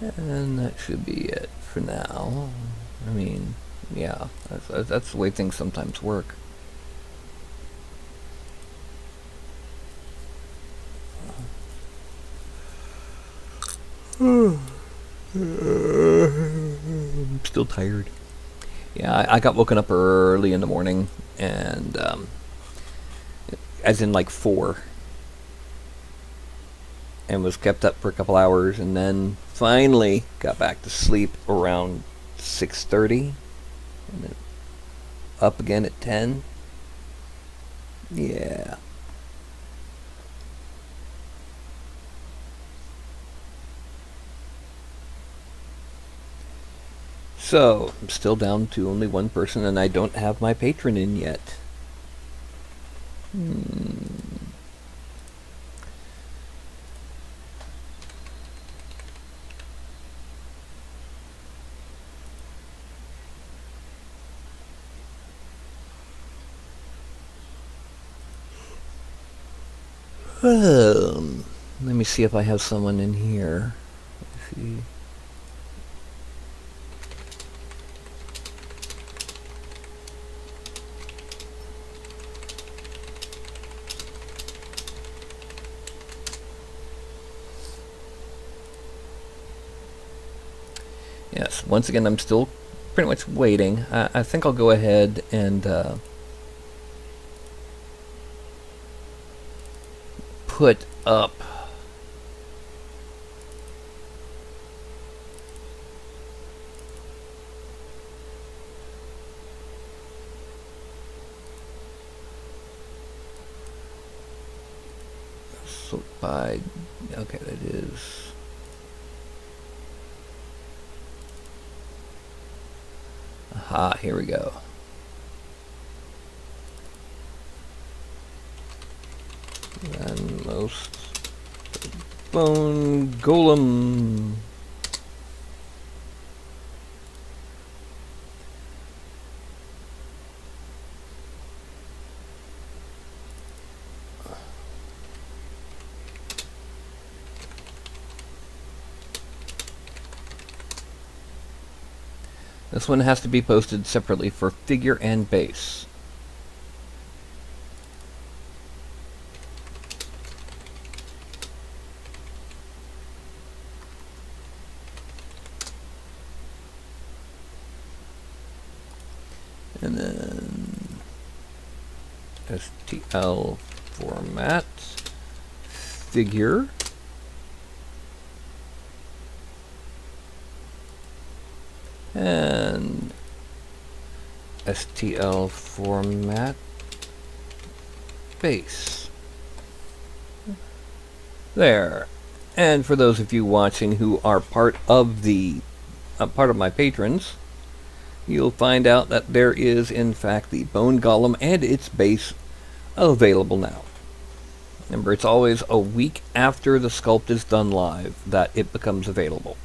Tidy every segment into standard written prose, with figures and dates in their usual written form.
And that should be it for now. I mean, yeah, that's the way things sometimes work. I'm still tired. Yeah, I got woken up early in the morning, and as in like 4, and was kept up for a couple hours, and then finally got back to sleep around 6:30, and then up again at 10. Yeah. So, I'm still down to only one person, and I don't have my patron in yet. Let me see if I have someone in here. Let's see. Yes, once again, I'm still pretty much waiting. I think I'll go ahead and put up so by, okay, that is aha, here we go. And most bone golem. This one has to be posted separately for figure and base. And then STL format figure. And STL format base. There. And for those of you watching who are part of the part of my patrons, you'll find out that there is in fact the bone golem and its base available now. Remember, it's always a week after the sculpt is done live that it becomes available.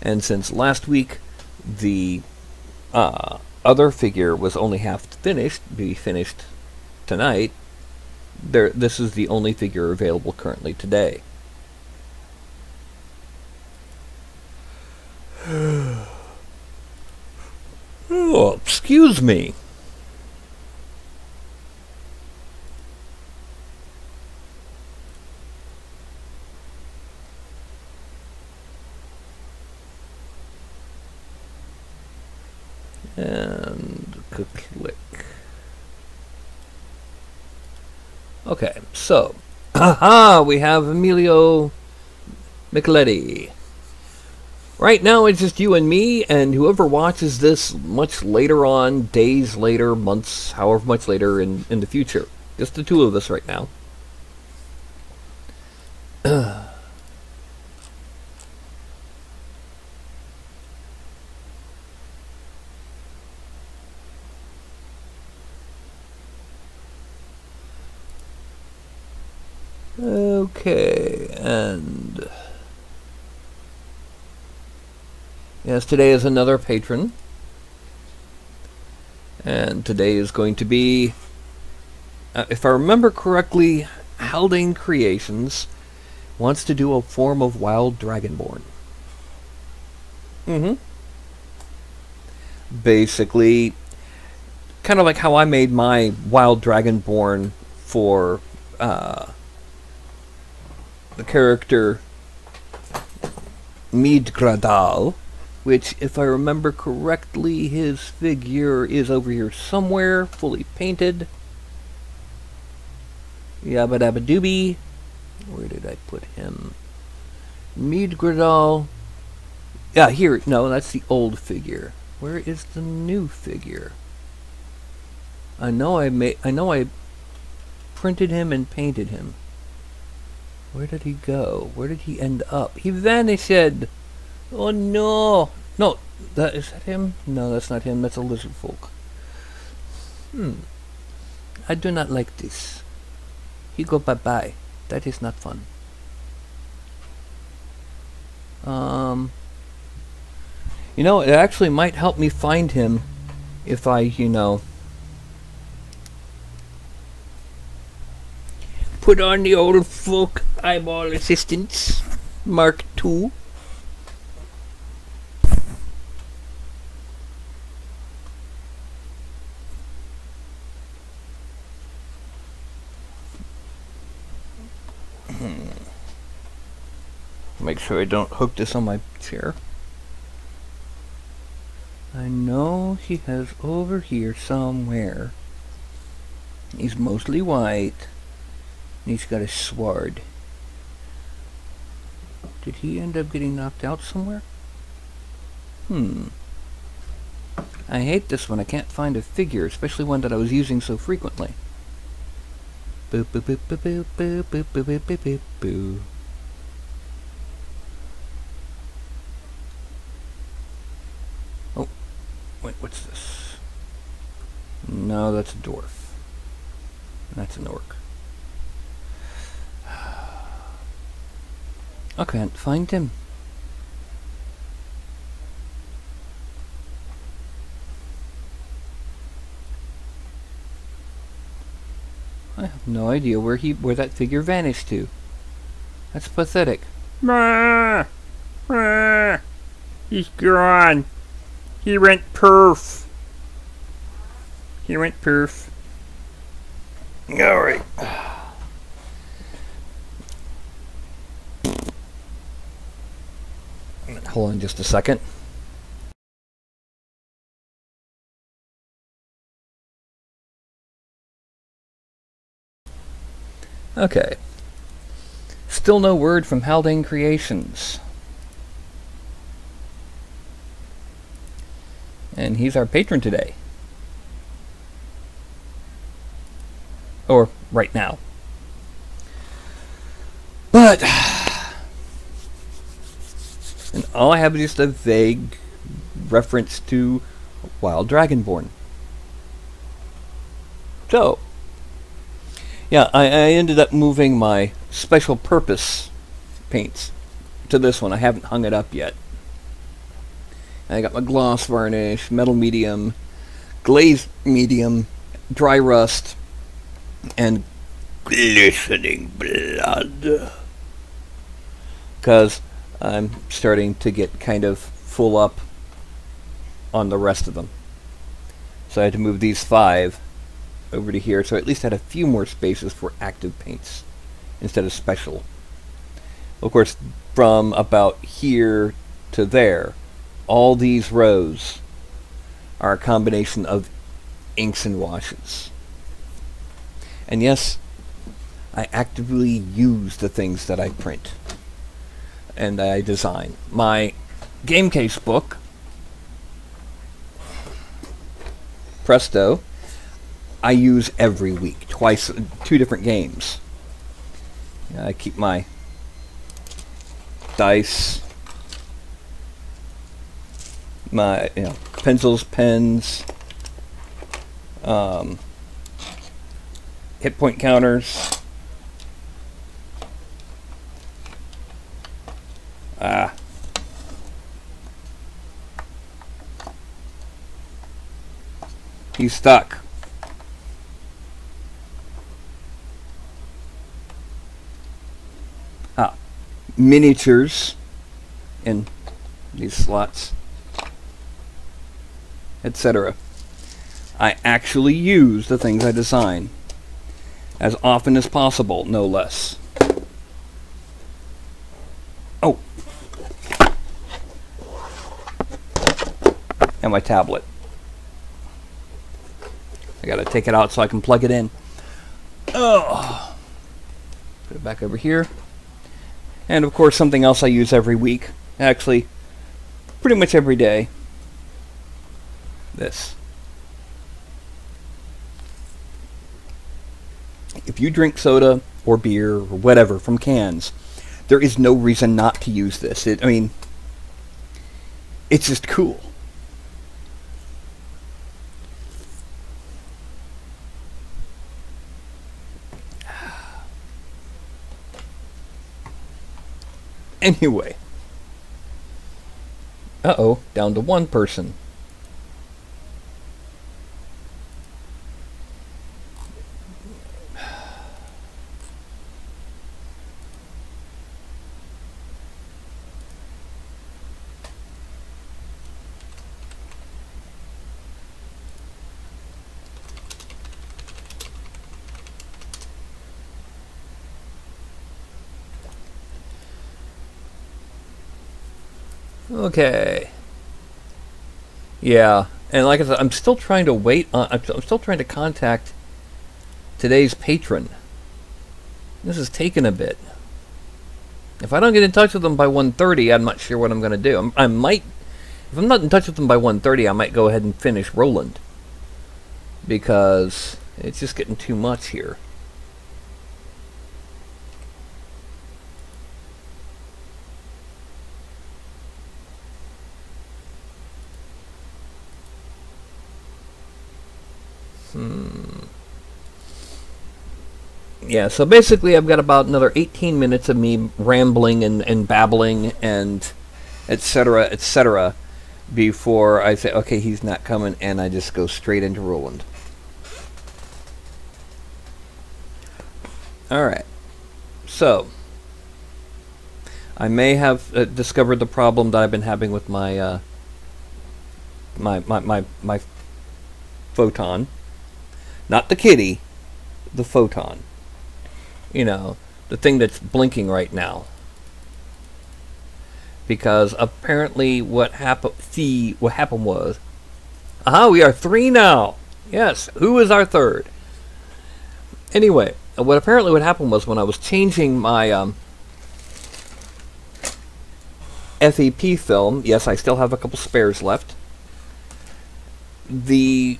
And since last week the other figure was only half finished, be finished tonight, this is the only figure available currently today. Oh, excuse me. And click. Okay, so aha, we have Emilio Micheletti. Right now it's just you and me, and whoever watches this much later on, days later, months, however much later in the future. Just the two of us right now. Okay, and yes, today is another patron, and today is going to be, if I remember correctly, Haldane Creations wants to do a form of wild dragonborn. Mm-hmm. Basically, kind of like how I made my Wild Dragonborn for the character Midgradal, which, if I remember correctly, his figure is over here somewhere, fully painted. Yabba dabba doobie. Where did I put him? Midgradal. Yeah, here. No, that's the old figure. Where is the new figure? I know I printed him and painted him. Where did he go? Where did he end up? He vanished. Oh no! No, is that him? No, that's not him. That's a lizard folk. I do not like this. He go bye bye. That is not fun. You know, it actually might help me find him if I, put on the old folk eyeball assistance Mark II. Make sure I don't hook this on my chair. I know he has over here somewhere. He's mostly white. And he's got a sword. Did he end up getting knocked out somewhere? I hate this when I can't find a figure, especially one that I was using so frequently. Boop boop boop boop boop boop boop boop boop boop boo. Oh, wait, what's this? No, that's a dwarf. That's an orc. I can't find him. I have no idea where that figure vanished to. That's pathetic. He's gone. He went perf. Alright. Hold on just a second. Okay. Still no word from Haldane Creations. And he's our patron today. Or right now. But and all I have is just a vague reference to Wild Dragonborn. So, yeah, I ended up moving my special purpose paints to this one. I haven't hung it up yet. I got my gloss varnish, metal medium, glaze medium, dry rust, and glistening blood. Because I'm starting to get kind of full up on the rest of them. So I had to move these 5 over to here, so I at least had a few more spaces for active paints instead of special. Of course, from about here to there, all these rows are a combination of inks and washes. And yes, I actively use the things that I print and I design. My game case book, Presto, I use every week, twice, 2 different games. I keep my dice, my pencils, pens, hit point counters. He's stuck. Miniatures in these slots. etc. I actually use the things I design. As often as possible, no less. Oh. And my tablet. I gotta take it out so I can plug it in. Oh. Put it back over here. And of course something else I use every week. Actually, pretty much every day. This. If you drink soda or beer or whatever from cans, there is no reason not to use this. I mean, it's just cool. Anyway. Uh-oh, down to one person. Okay. Yeah, and like I said, I'm still trying to wait on. I'm still trying to contact today's patron. This is taking a bit. If I don't get in touch with them by 1:30, I'm not sure what I'm going to do. I might, if I'm not in touch with them by 1:30, I might go ahead and finish Roland because it's just getting too much here. Yeah, so basically I've got about another 18 minutes of me rambling and babbling and etc. before I say, okay, he's not coming, and I just go straight into Roland. Alright, so I may have discovered the problem that I've been having with my my photon. Not the kitty, the photon. You know, the thing that's blinking right now. Because apparently what happened was, we are 3 now. Yes, who is our third? Anyway, what happened was when I was changing my FEP film, yes, I still have a couple spares left. The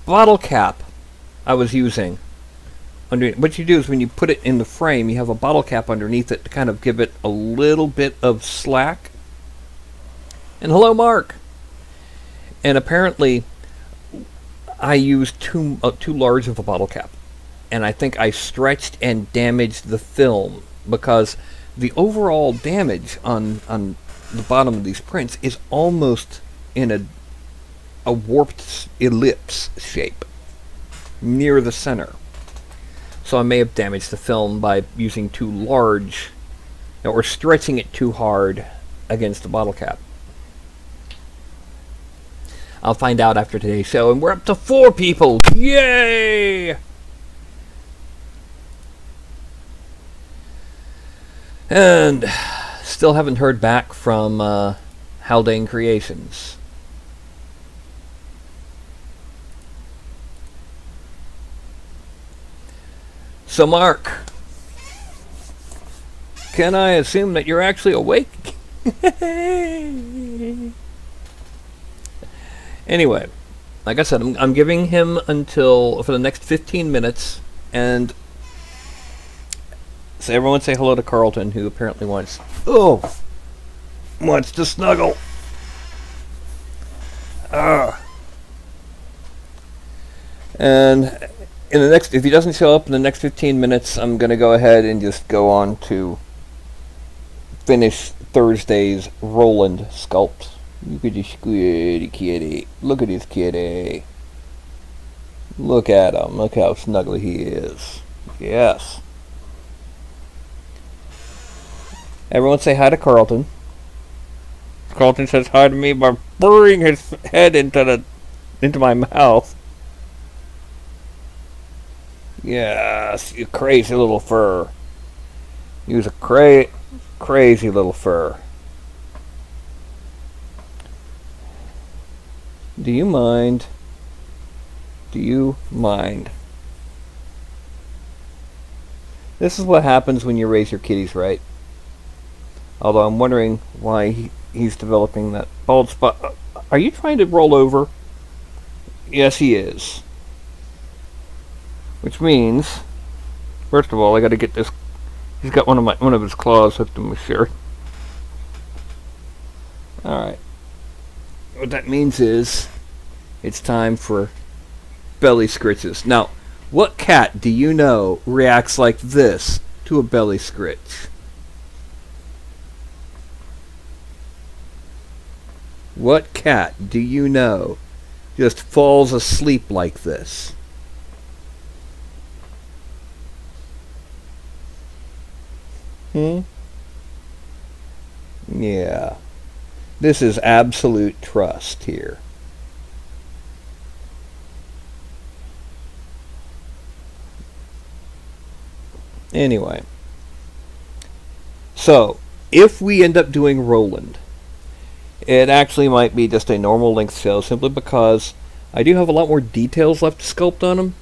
bottle cap I was using, what you do is when you put it in the frame, you have a bottle cap underneath it to kind of give it a little bit of slack. And hello, Mark. And apparently, I used too large of a bottle cap, and I think I stretched and damaged the film, because the overall damage on the bottom of these prints is almost in a warped ellipse shape near the center. So I may have damaged the film by using too large, or stretching it too hard against the bottle cap. I'll find out after today's show, and we're up to 4 people! Yay! And still haven't heard back from Haldane Creations. So Mark, can I assume that you're actually awake? Anyway, like I said, I'm giving him until for the next 15 minutes, and so everyone say hello to Carlton, who apparently wants to snuggle. And in the next, if he doesn't show up in the next 15 minutes, I'm going to go ahead and just go on to finish Thursday's Roland sculpt. Look at this kitty. Look at this kitty. Look at him. Look how snuggly he is. Yes. Everyone say hi to Carlton. Sculpting says hi to me by burying his head into my mouth. Yes, you crazy little fur. You was a crazy little fur. Do you mind? Do you mind? This is what happens when you raise your kitties right. Although I'm wondering why he's developing that bald spot. Are you trying to roll over? Yes, he is. Which means, first of all, I got to get this. He's got one of his claws hooked in my shirt. All right. What that means is, it's time for belly scritches. Now, what cat do you know reacts like this to a belly scritch? What cat do you know just falls asleep like this? Yeah. This is absolute trust here. Anyway. So, if we end up doing Roland, it actually might be just a normal length show simply because I do have a lot more details left to sculpt on him,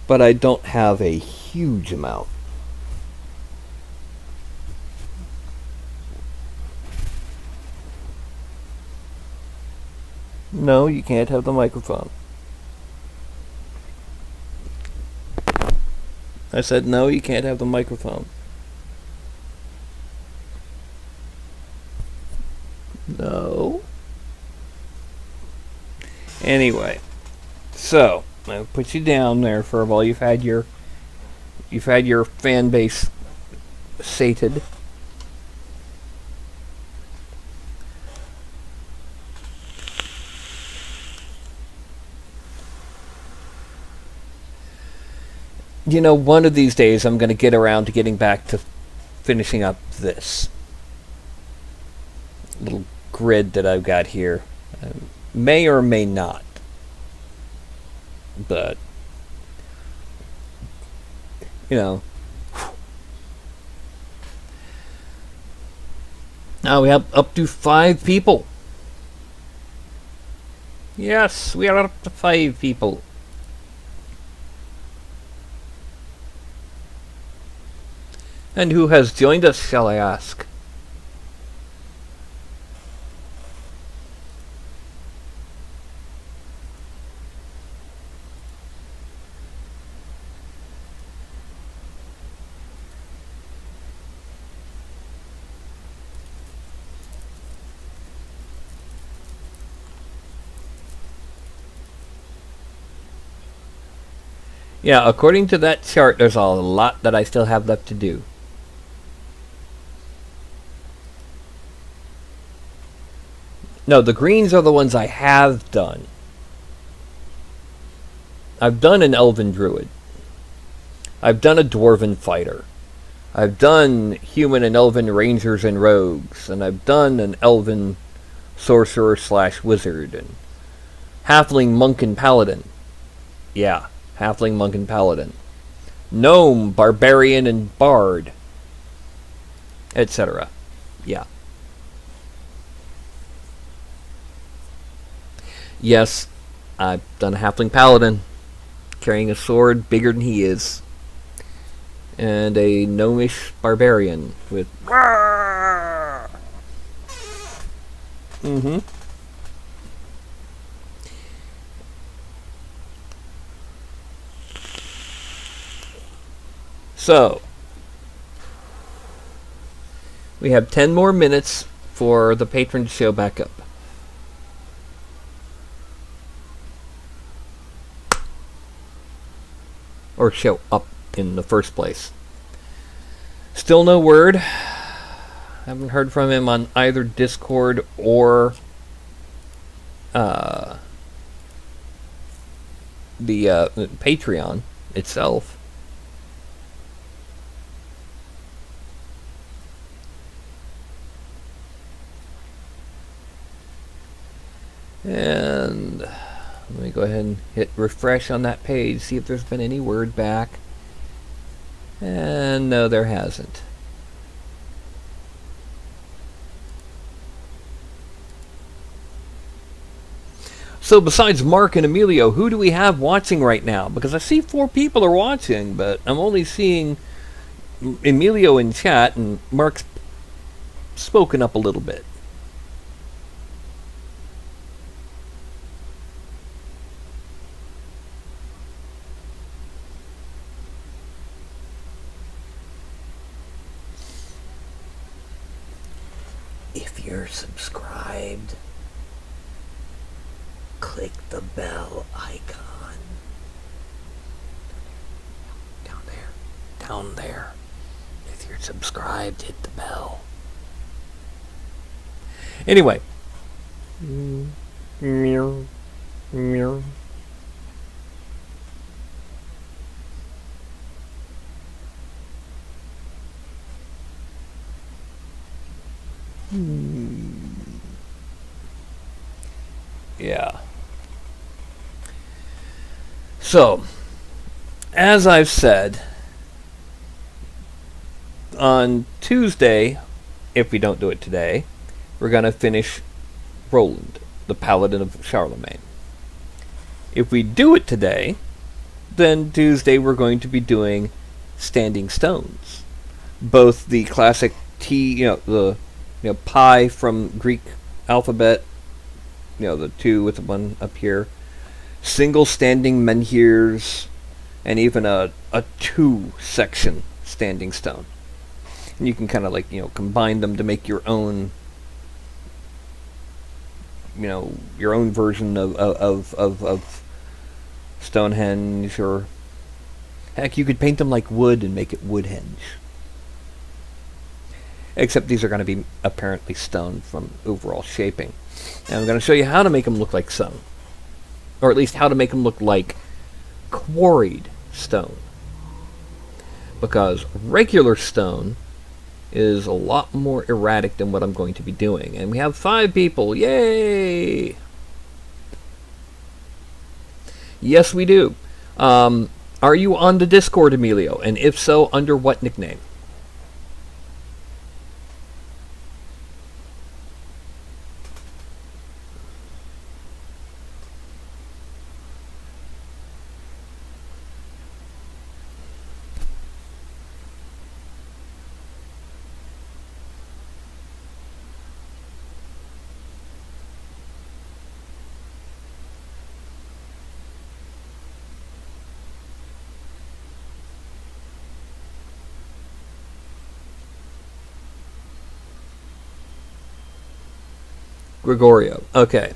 but I don't have a huge amount. No, you can't have the microphone. I said no, you can't have the microphone. No. Anyway, so I'll put you down there for a while. You've had your fan base sated. You know, one of these days I'm going to get around to getting back to finishing up this little grid that I've got here. May or may not. But, you know. Now we have up to 5 people. Yes, we are up to 5 people. And who has joined us, shall I ask? Yeah, according to that chart, there's a lot that I still have left to do. No, the greens are the ones I have done. I've done an Elven Druid. I've done a Dwarven Fighter. I've done Human and Elven Rangers and Rogues. And I've done an Elven Sorcerer / Wizard. And Halfling Monk and Paladin. Yeah, Halfling Monk and Paladin. Gnome, Barbarian and Bard. Etc. Yeah. Yes, I've done a Halfling Paladin, carrying a sword bigger than he is, and a gnomish barbarian with. Mm-hmm. So, we have 10 more minutes for the Patron to show back up. Or show up in the first place. Still no word. Haven't heard from him on either Discord or the Patreon itself. And let me go ahead and hit refresh on that page, see if there's been any word back. And no, there hasn't. So besides Mark and Emilio, who do we have watching right now? Because I see 4 people are watching, but I'm only seeing Emilio in chat, and Mark's spoken up a little bit. If you're subscribed, click the bell icon. Down there. If you're subscribed, hit the bell. Anyway. Meow. Meow. Yeah. So, as I've said, on Tuesday, if we don't do it today, we're going to finish Roland, the Paladin of Charlemagne. If we do it today, then Tuesday we're going to be doing Standing Stones. Both the classic the pi from Greek alphabet, the 2 with the 1 up here, single standing menhirs, and even a 2 section standing stone. And you can kind of combine them to make your own version of Stonehenge, or heck, you could paint them like wood and make it Woodhenge. Except these are going to be apparently stone from overall shaping. And I'm going to show you how to make them look like stone. Or at least how to make them look like quarried stone. Because regular stone is a lot more erratic than what I'm going to be doing. And we have 5 people. Yay! Yes, we do. Are you on the Discord, Emilio? And if so, under what nickname? Gregorio. Okay.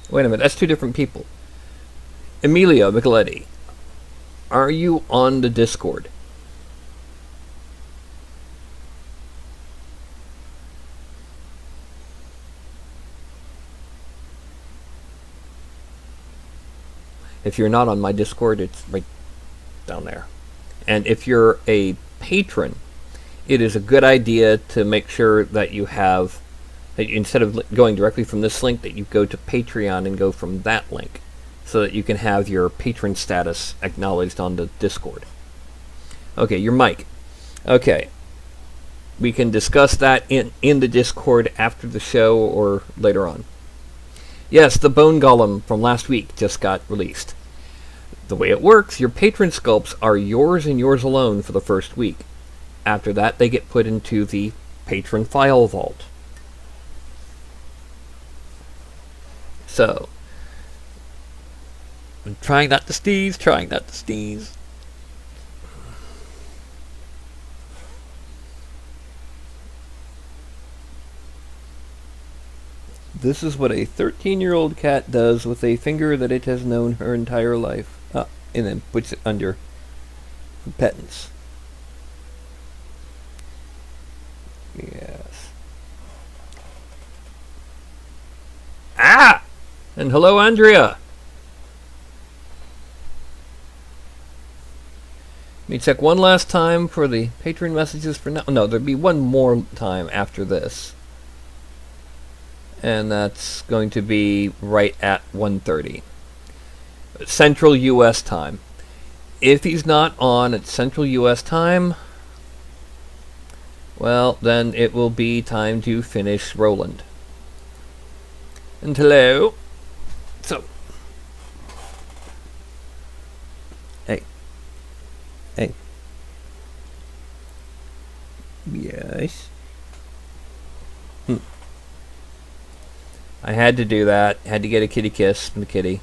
Wait a minute, that's 2 different people. Emilio Micheletti, are you on the Discord? If you're not on my Discord, it's right down there. And if you're a patron, it is a good idea to make sure that you have, that instead of going directly from this link, that you go to Patreon and go from that link, so that you can have your patron status acknowledged on the Discord. Okay, your mic. Okay. We can discuss that in the Discord after the show or later on. Yes, the Bone Golem from last week just got released. The way it works, your patron sculpts are yours and yours alone for the first week. After that, they get put into the patron file vault. So, I'm trying not to sneeze, This is what a 13-year-old cat does with a finger that it has known her entire life. And then puts it under repentance. Yes. Ah! And hello, Andrea. Let me check one last time for the Patron messages for now. No, there'll be one more time after this. And that's going to be right at 1:30. Central U.S. time. If he's not on at Central U.S. time, well, then it will be time to finish Roland. And hello. So. Hey. Hey. Yes. I had to do that. Had to get a kitty kiss from the kitty.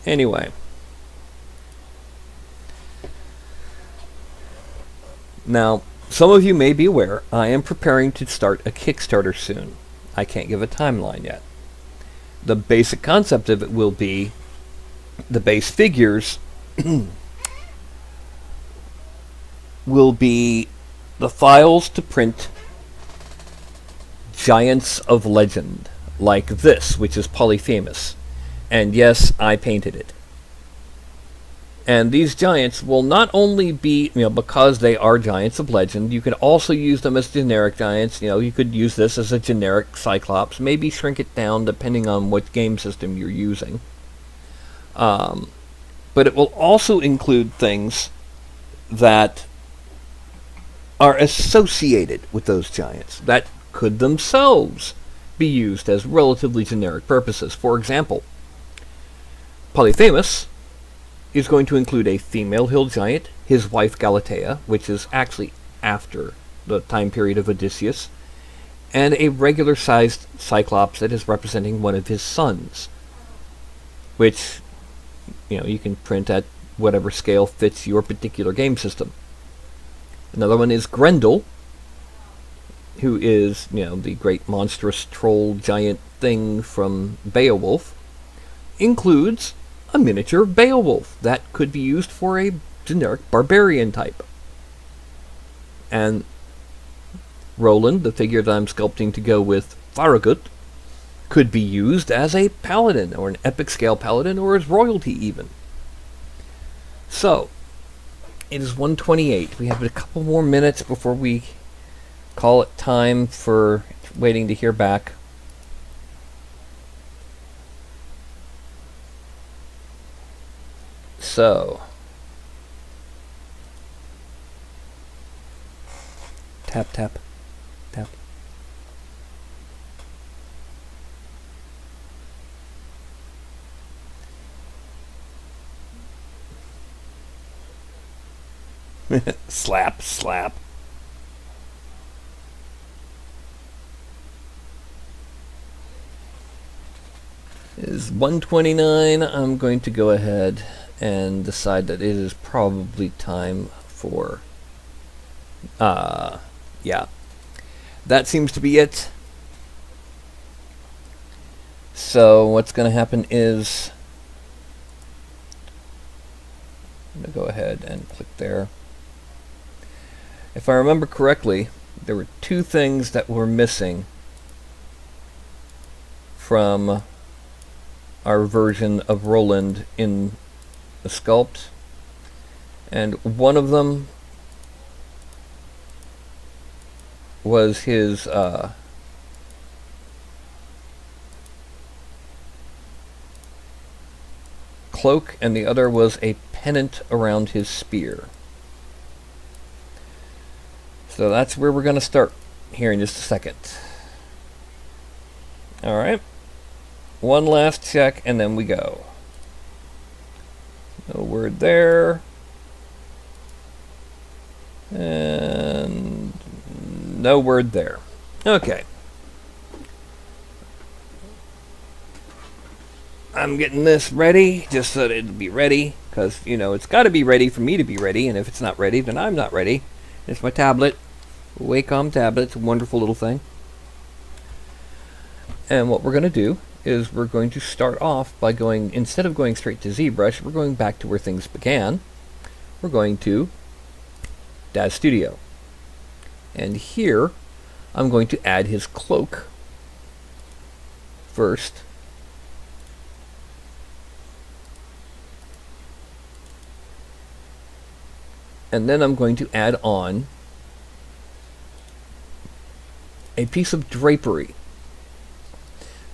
Anyway. Now, some of you may be aware, I am preparing to start a Kickstarter soon. I can't give a timeline yet. The basic concept of it will be the base figures will be the files to print Giants of Legend, like this, which is Polyphemus. And yes, I painted it. And these giants will not only be, because they are Giants of Legend, you can also use them as generic giants. You could use this as a generic Cyclops, maybe shrink it down depending on what game system you're using. But it will also include things that are associated with those giants that could themselves be used as relatively generic purposes. For example, Polyphemus is going to include a female hill giant, his wife Galatea, which is actually after the time period of Odysseus, and a regular-sized Cyclops that is representing one of his sons, which, you can print at whatever scale fits your particular game system. Another one is Grendel, who is, the great monstrous troll giant thing from Beowulf, includes a miniature Beowulf that could be used for a generic barbarian type. And Roland, the figure that I'm sculpting to go with Farragut, could be used as a paladin, or an epic scale paladin, or as royalty even. So, it is 1:28. We have a couple more minutes before we call it time for waiting to hear back. So, tap, tap, tap. Slap, slap. It is 1:29. I'm going to go ahead and decide that it is probably time for, yeah. That seems to be it. So what's going to happen is, I'm going to go ahead and click there. If I remember correctly, there were two things that were missing from our version of Roland in the sculpt, and one of them was his cloak, and the other was a pennant around his spear. So that's where we're going to start here in just a second. Alright. One last check and then we go. No word there. And no word there. Okay. I'm getting this ready just so that it'll be ready, because, it's got to be ready for me to be ready, and if it's not ready, then I'm not ready. It's my tablet. Wacom tablet. It's a wonderful little thing. And what we're going to do is we're going to start off by going, instead of going straight to ZBrush, we're going back to where things began. We're going to DAZ Studio. And here, I'm going to add his cloak first, And then I'm going to add on a piece of drapery.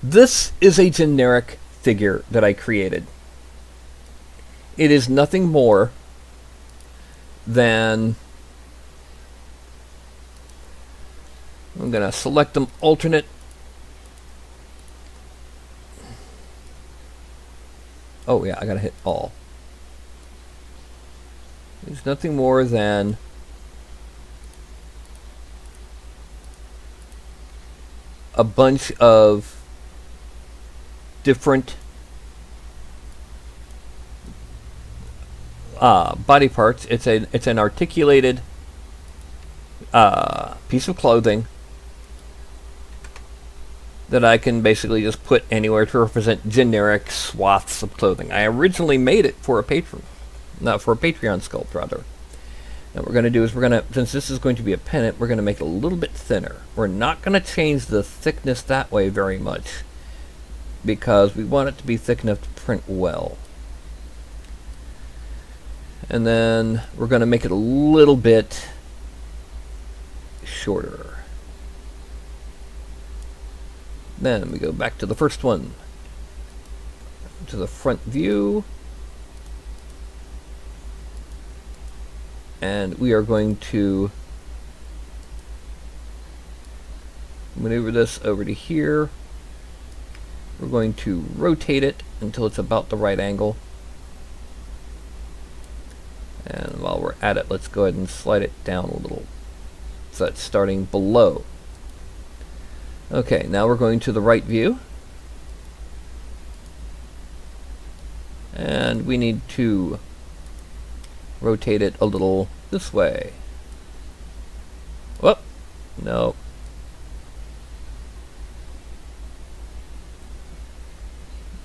This is a generic figure that I created. It is nothing more than, I'm going to select them alternate. Oh yeah, I got to hit all. It's nothing more than a bunch of different body parts. It's an articulated piece of clothing that I can basically just put anywhere to represent generic swaths of clothing. I originally made it for a Patron. Not for a Patreon sculpt, rather. And what we're going to do is since this is going to be a pennant, we're going to make it a little bit thinner. We're not going to change the thickness that way very much, because we want it to be thick enough to print well. And then we're going to make it a little bit shorter. Then we go back to the first one, to the front view. And we are going to maneuver this over to here. We're going to rotate it until it's about the right angle. And while we're at it, let's go ahead and slide it down a little, so that's starting below. Okay, now we're going to the right view. And we need to rotate it a little this way. Whoop! No.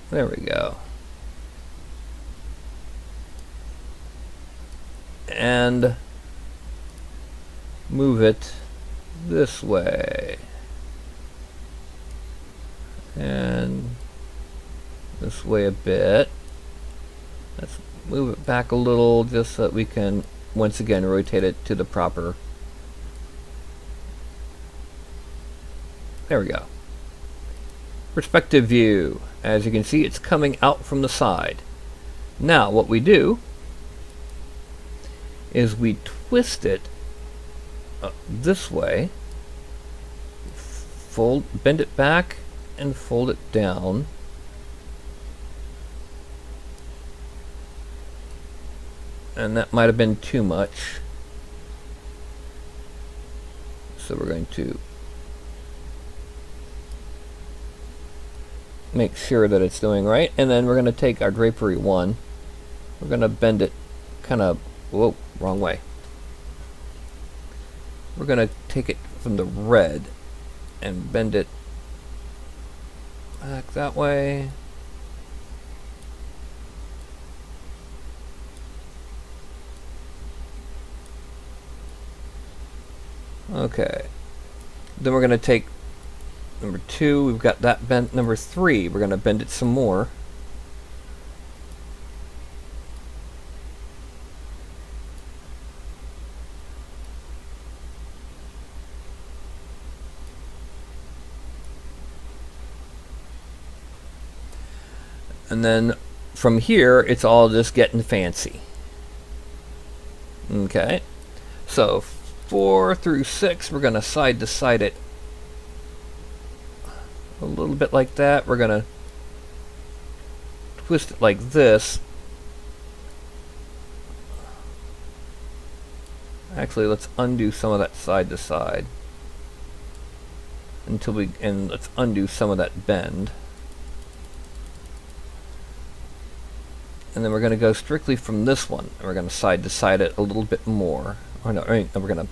There we go. And move it this way. And this way a bit. Let's move it back a little just so that we can once again rotate it to the proper. There we go. Perspective view. As you can see, it's coming out from the side. Now what we do is we twist it this way, bend it back and fold it down. And that might have been too much. So we're going to make sure that it's doing right. And then we're going to take our drapery one. We're going to bend it kind of, whoa, wrong way. We're going to take it from the red and bend it back that way. Okay, then we're going to take number 2, we've got that bent. Number 3, we're going to bend it some more. And then from here, it's all just getting fancy. Okay, so 4 through 6, we're going to side to side it a little bit like that. We're going to twist it like this. Actually, let's undo some of that side to side and let's undo some of that bend. And then we're going to go strictly from this one, and we're going to side to side it a little bit more. Or no, we're going to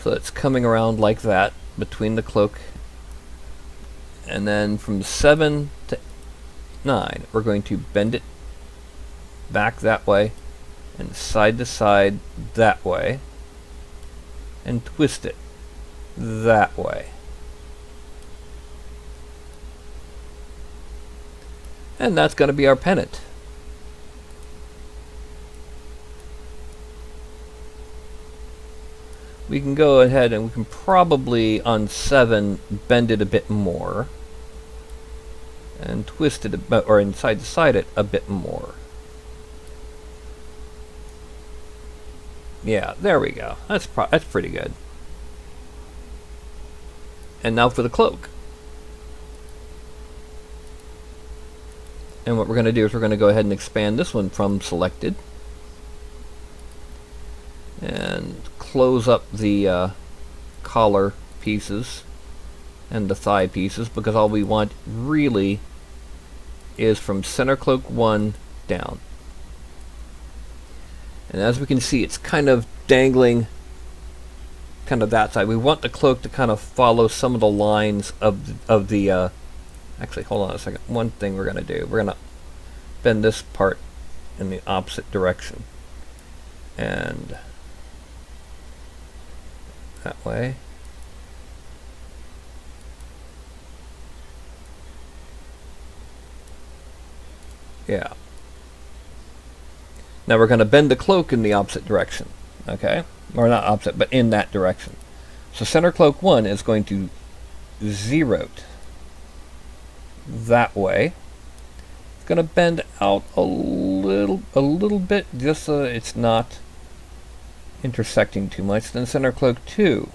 so it's coming around like that between the cloak, and then from 7 to 9 we're going to bend it back that way and side to side that way. and twist it that way. And that's going to be our pennant. We can go ahead and we can probably on 7 bend it a bit more and twist it a bit, or inside to side it a bit more. Yeah, there we go. That's pretty good. And now for the cloak. And what we're going to do is we're going to go ahead and expand this one from selected and close up the collar pieces and the thigh pieces, because all we want really is from center cloak 1 down. And as we can see, it's kind of dangling kind of that side. We want the cloak to kind of follow some of the lines of the actually, hold on a second. One thing we're going to do, we're going to bend this part in the opposite direction. And that way. Yeah. Now we're going to bend the cloak in the opposite direction. Okay? Or not opposite, but in that direction. So center cloak 1 is going to zeroed that way. It's going to bend out a little bit, just so it's not intersecting too much. Then center cloak 2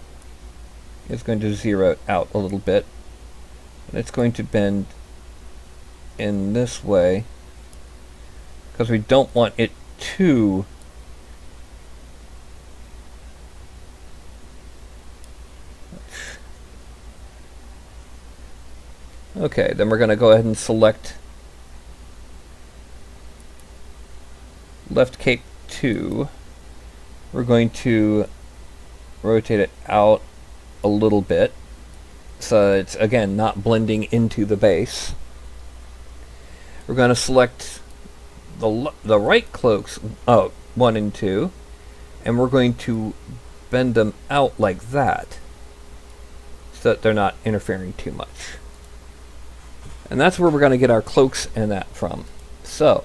is going to zero out a little bit, and it's going to bend in this way because we don't want it too okay. Then we're going to go ahead and select left cape 2. We're going to rotate it out a little bit so it's again not blending into the base. We're going to select the right cloaks 1 and 2, and we're going to bend them out like that so that they're not interfering too much. And that's where we're going to get our cloaks and that from. So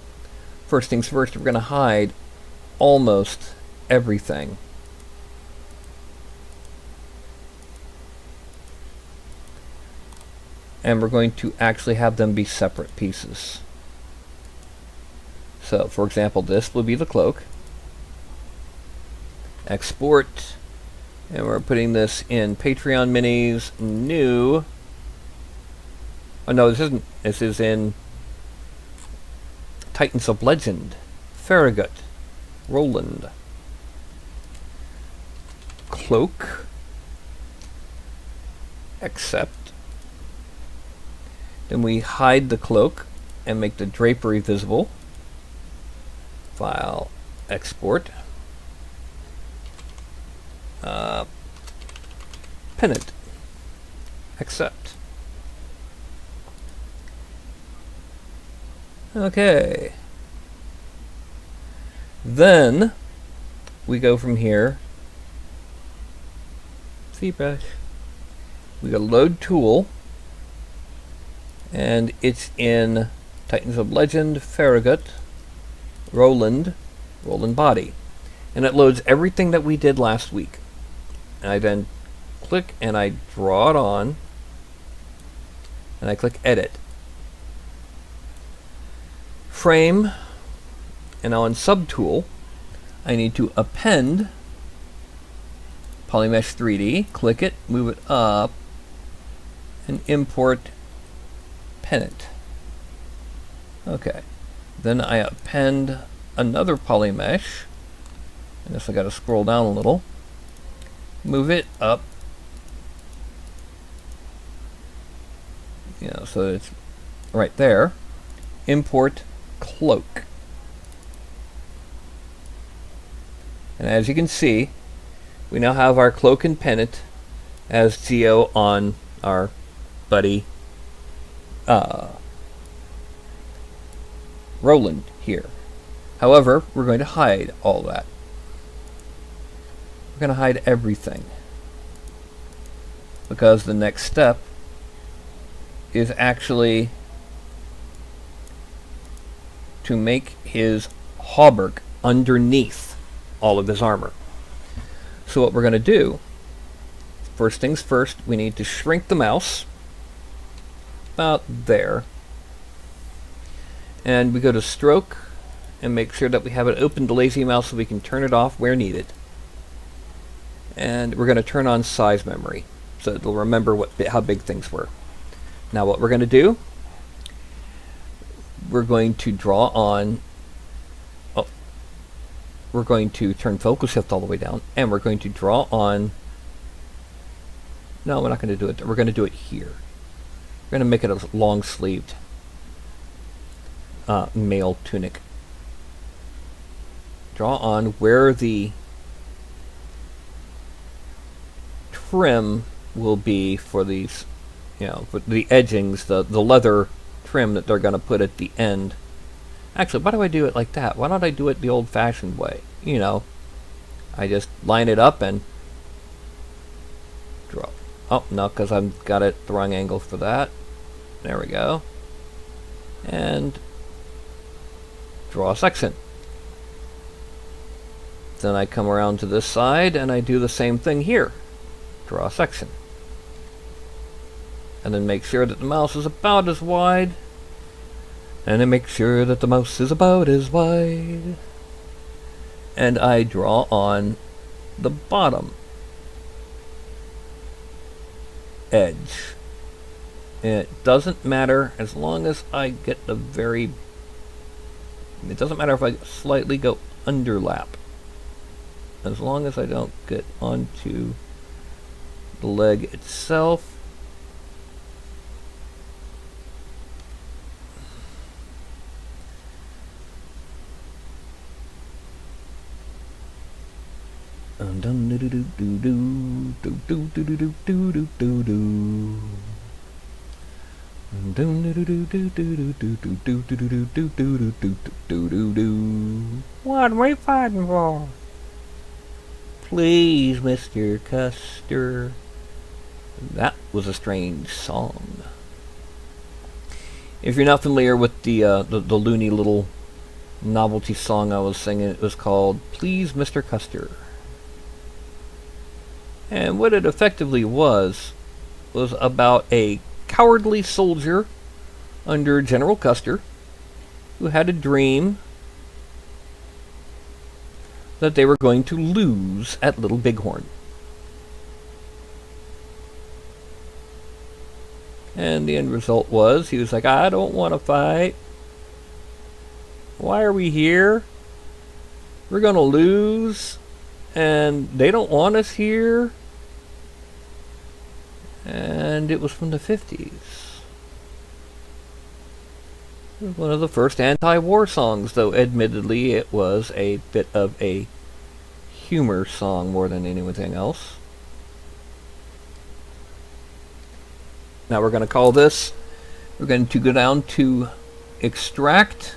first things first, we're going to hide almost everything. And we're going to actually have them be separate pieces. So, for example, this will be the cloak. Export. And we're putting this in Patreon Minis, new. Oh no, this isn't. This is in Titans of Legend, Farragut, Roland. Cloak. Accept. Then we hide the cloak and make the drapery visible. File, export. Pennant. Accept. Okay. Then we go from here. ZBrush. We go load tool. And it's in Titans of Legend, Farragut, Roland body. And it loads everything that we did last week. And I then click and I draw it on. And I click edit. Frame. And now in subtool, I need to append Polymesh 3D. Click it, move it up, and import pennant. Okay. Then I append another polymesh. I guess I got to scroll down a little. Move it up. Yeah, so it's right there. Import cloak. And as you can see, we now have our cloak and pennant as geo on our buddy Roland here. However, we're going to hide all that. We're going to hide everything, because the next step is actually to make his hauberk underneath all of his armor. So what we're going to do, first things first, we need to shrink the mouse about there, and we go to stroke and make sure that we have it open to lazy mouse so we can turn it off where needed. And we're going to turn on size memory so it'll remember how big things were. Now what we're going to do, we're going to draw on, we're going to turn focus shift all the way down, and we're going to draw on, no, we're not going to do it, we're going to do it here. We're going to make it a long-sleeved male tunic. Draw on where the trim will be for these, for the edgings, the leather trim that they're going to put at the end. Actually, why do I do it like that? Why don't I do it the old-fashioned way? I just line it up and draw. Oh, no, because I've got it the wrong angle for that. There we go. And draw a section. Then I come around to this side and I do the same thing here. Draw a section. And then make sure that the mouse is about as wide. And then make sure that the mouse is about as wide. And I draw on the bottom edge. And it doesn't matter as long as I get the very... It doesn't matter if I slightly go underlap. As long as I don't get onto the leg itself. What are we fighting for? Please, Mr. Custer. That was a strange song. If you're not familiar with the loony little novelty song I was singing, it was called Please, Mr. Custer. And what it effectively was about a cowardly soldier under General Custer who had a dream that they were going to lose at Little Bighorn. And the end result was, he was like, I don't want to fight. Why are we here? We're going to lose. And they don't want us here. And it was from the 50s. It was one of the first anti-war songs, though admittedly it was a bit of a humor song more than anything else. Now we're going to call this, we're going to go down to extract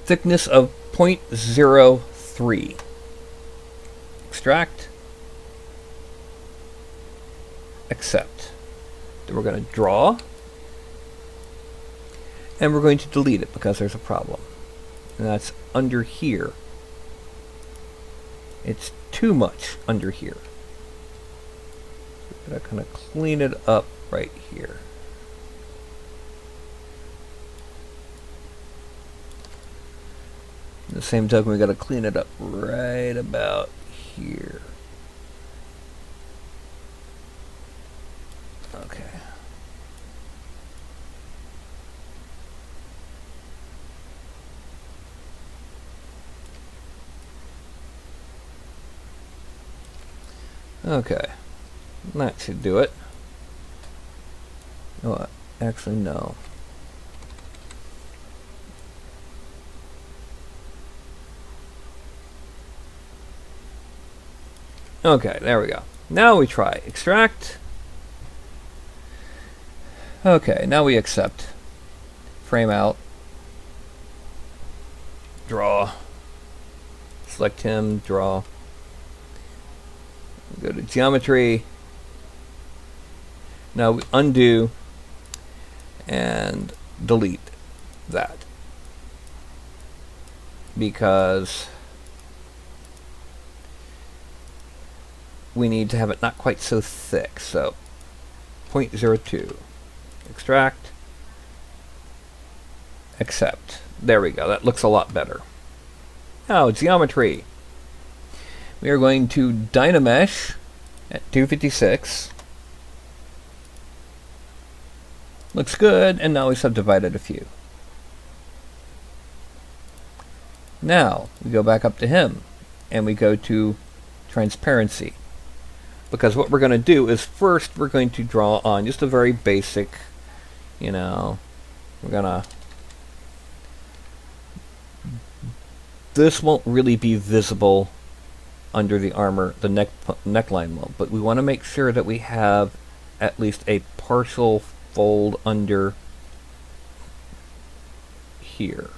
thickness of 0.03. Extract, accept. Then we're going to draw, and we're going to delete it because there's a problem. And that's under here. It's too much under here. We're going to kind of clean it up right here. At the same time, we got to clean it up right about here. Okay. Okay. That should do it. Oh, actually, no. Okay, there we go. Now we try. Extract. Okay, now we accept. Frame out. Draw. Select him, draw. Go to geometry. Now we undo and delete that, because we need to have it not quite so thick. So 0.02, extract, accept. There we go. That looks a lot better. Now geometry. We are going to Dynamesh at 256. Looks good, and now we subdivided a few. Now we go back up to him and we go to transparency, because what we're going to do is first we're going to draw on just a very basic, we're going to, this won't really be visible under the armor, the neckline won't, but we want to make sure that we have at least a partial fold under here.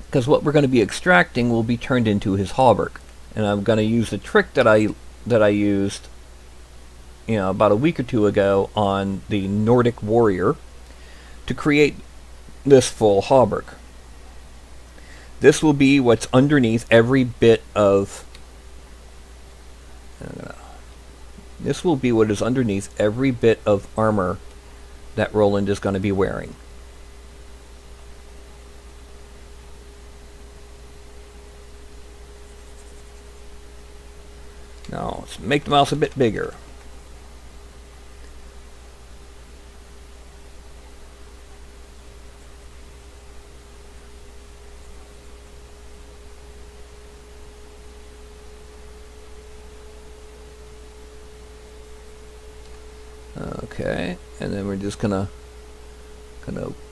Because what we're going to be extracting will be turned into his hauberk, and I'm going to use the trick that I used, about a week or two ago on the Nordic warrior to create this full hauberk. This will be what's underneath every bit of. This will be what is underneath every bit of armor that Roland is going to be wearing. Now, let's make the mouse a bit bigger. Okay, and then we're just gonna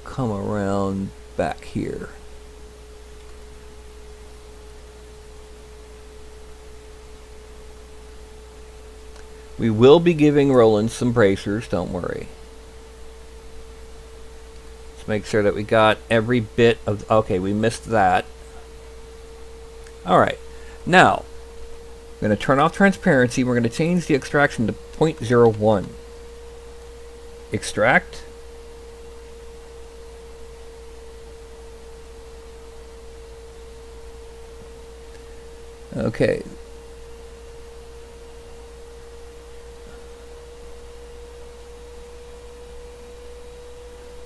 come around back here. We will be giving Roland some bracers, don't worry. Let's make sure that we got every bit of, okay, we missed that. Alright, now, I'm going to turn off transparency. We're going to change the extraction to 0.01. Extract. Okay.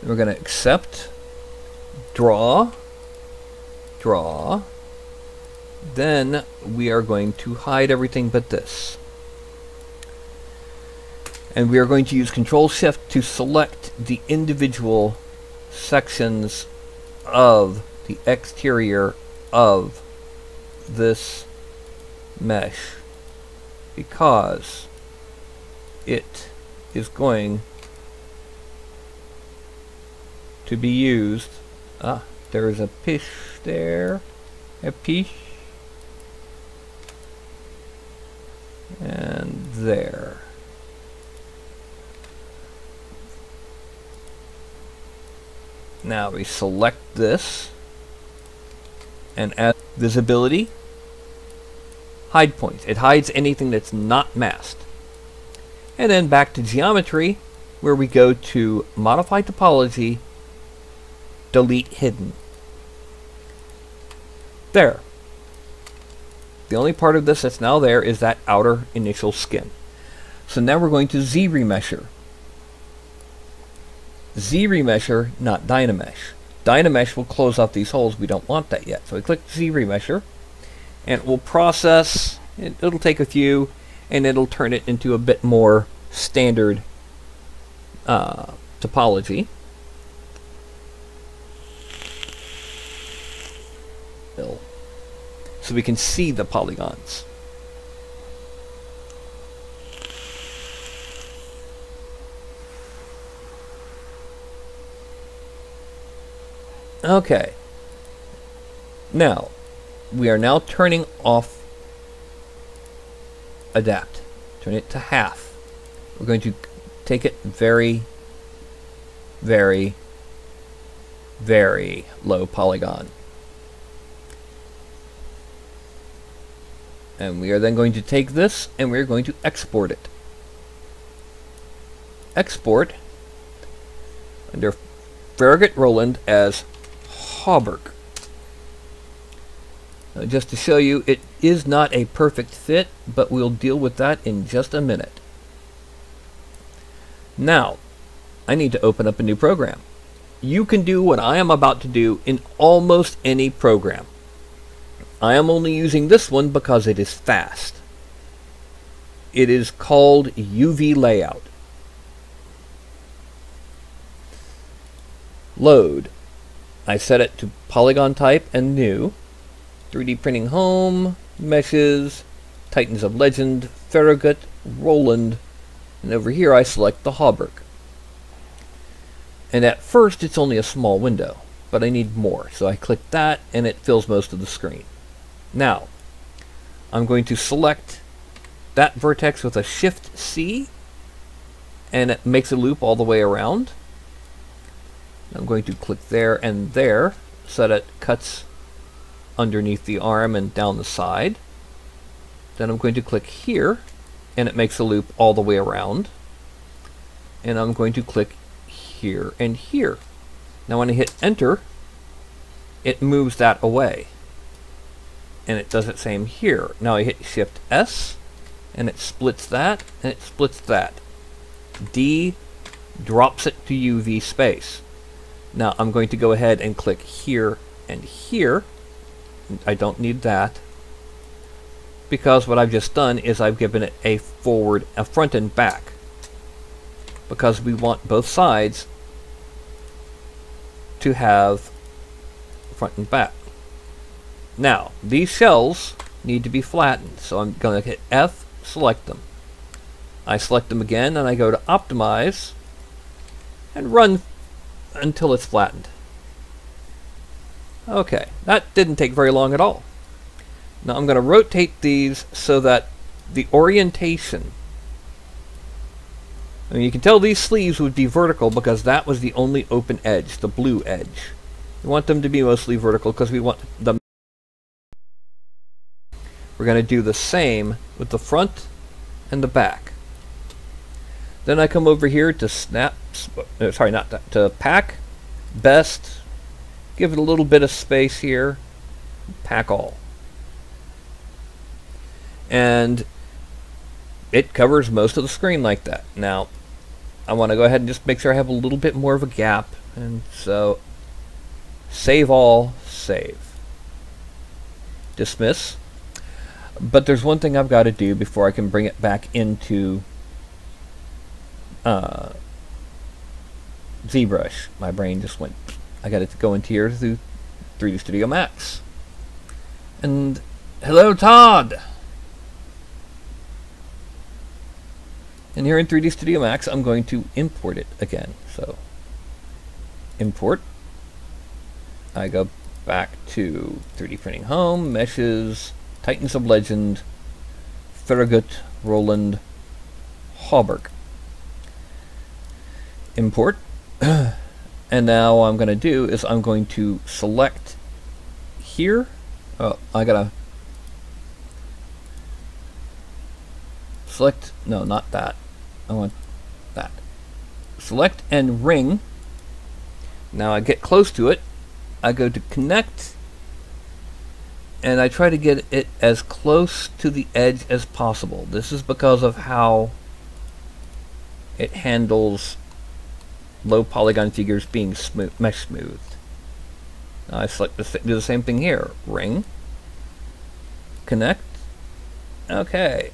We're going to accept, draw, then we are going to hide everything but this. And we are going to use Control-Shift to select the individual sections of the exterior of this mesh, because it is going to be used. There is a pish there, a pish, and there. Now we select this and add visibility, hide points. It hides anything that's not masked. And then back to geometry, where we go to modify topology, delete hidden. There. The only part of this that's now there is that outer initial skin. So now we're going to Z-remesher. Z-remesher, not Dynamesh. Dynamesh will close off these holes. We don't want that yet. So we click Z-remesher, and it will process. It'll take a few, and it'll turn it into a bit more standard topology. So we can see the polygons. Okay. Now, we are now turning off adapt. Turn it to half. We're going to take it very, very, very low polygon. And we are then going to take this and we're going to export it. Export under Farragut Roland as Hauberk. Just to show you, it is not a perfect fit, but we'll deal with that in just a minute. Now, I need to open up a new program. You can do what I am about to do in almost any program. I am only using this one because it is fast. It is called UV Layout. Load. I set it to polygon type and new. 3D printing home, meshes, Titans of Legend, Farragut, Roland, and over here I select the Hauberk. And at first it's only a small window, but I need more, so I click that and it fills most of the screen. Now, I'm going to select that vertex with a Shift C, and it makes a loop all the way around. I'm going to click there and there, so that it cuts underneath the arm and down the side. Then I'm going to click here, and it makes a loop all the way around. And I'm going to click here and here. Now when I hit enter, it moves that away. And it does the same here. Now I hit Shift S, and it splits that, and it splits that. D drops it to UV space. Now I'm going to go ahead and click here and here. I don't need that, because what I've just done is I've given it a forward, a front and back, because we want both sides to have front and back. Now, these shells need to be flattened, so I'm going to hit F, select them. I select them again, and I go to Optimize, and run until it's flattened. Okay, that didn't take very long at all. Now I'm going to rotate these so that the orientation, I mean, you can tell these sleeves would be vertical because that was the only open edge, the blue edge. We want them to be mostly vertical because we want them. We're going to do the same with the front and the back. Then I come over here to to pack, best, give it a little bit of space here, pack all. And it covers most of the screen like that. Now, I want to go ahead and just make sure I have a little bit more of a gap, and so save all, save. Dismiss. But there's one thing I've got to do before I can bring it back into ZBrush. My brain just went, I got to go into here through 3D Studio Max. And hello, Todd! And here in 3D Studio Max, I'm going to import it again. So, import. I go back to 3D Printing Home, Meshes, Titans of Legend, Farragut, Roland, Hauberk. Import. And now what I'm going to do is I'm going to select here. Oh, I gotta select, no, not that. I want that. Select and ring. Now I get close to it. I go to connect, and I try to get it as close to the edge as possible. This is because of how it handles low polygon figures being mesh smoothed. Now I select do the same thing here. Ring, connect. Okay.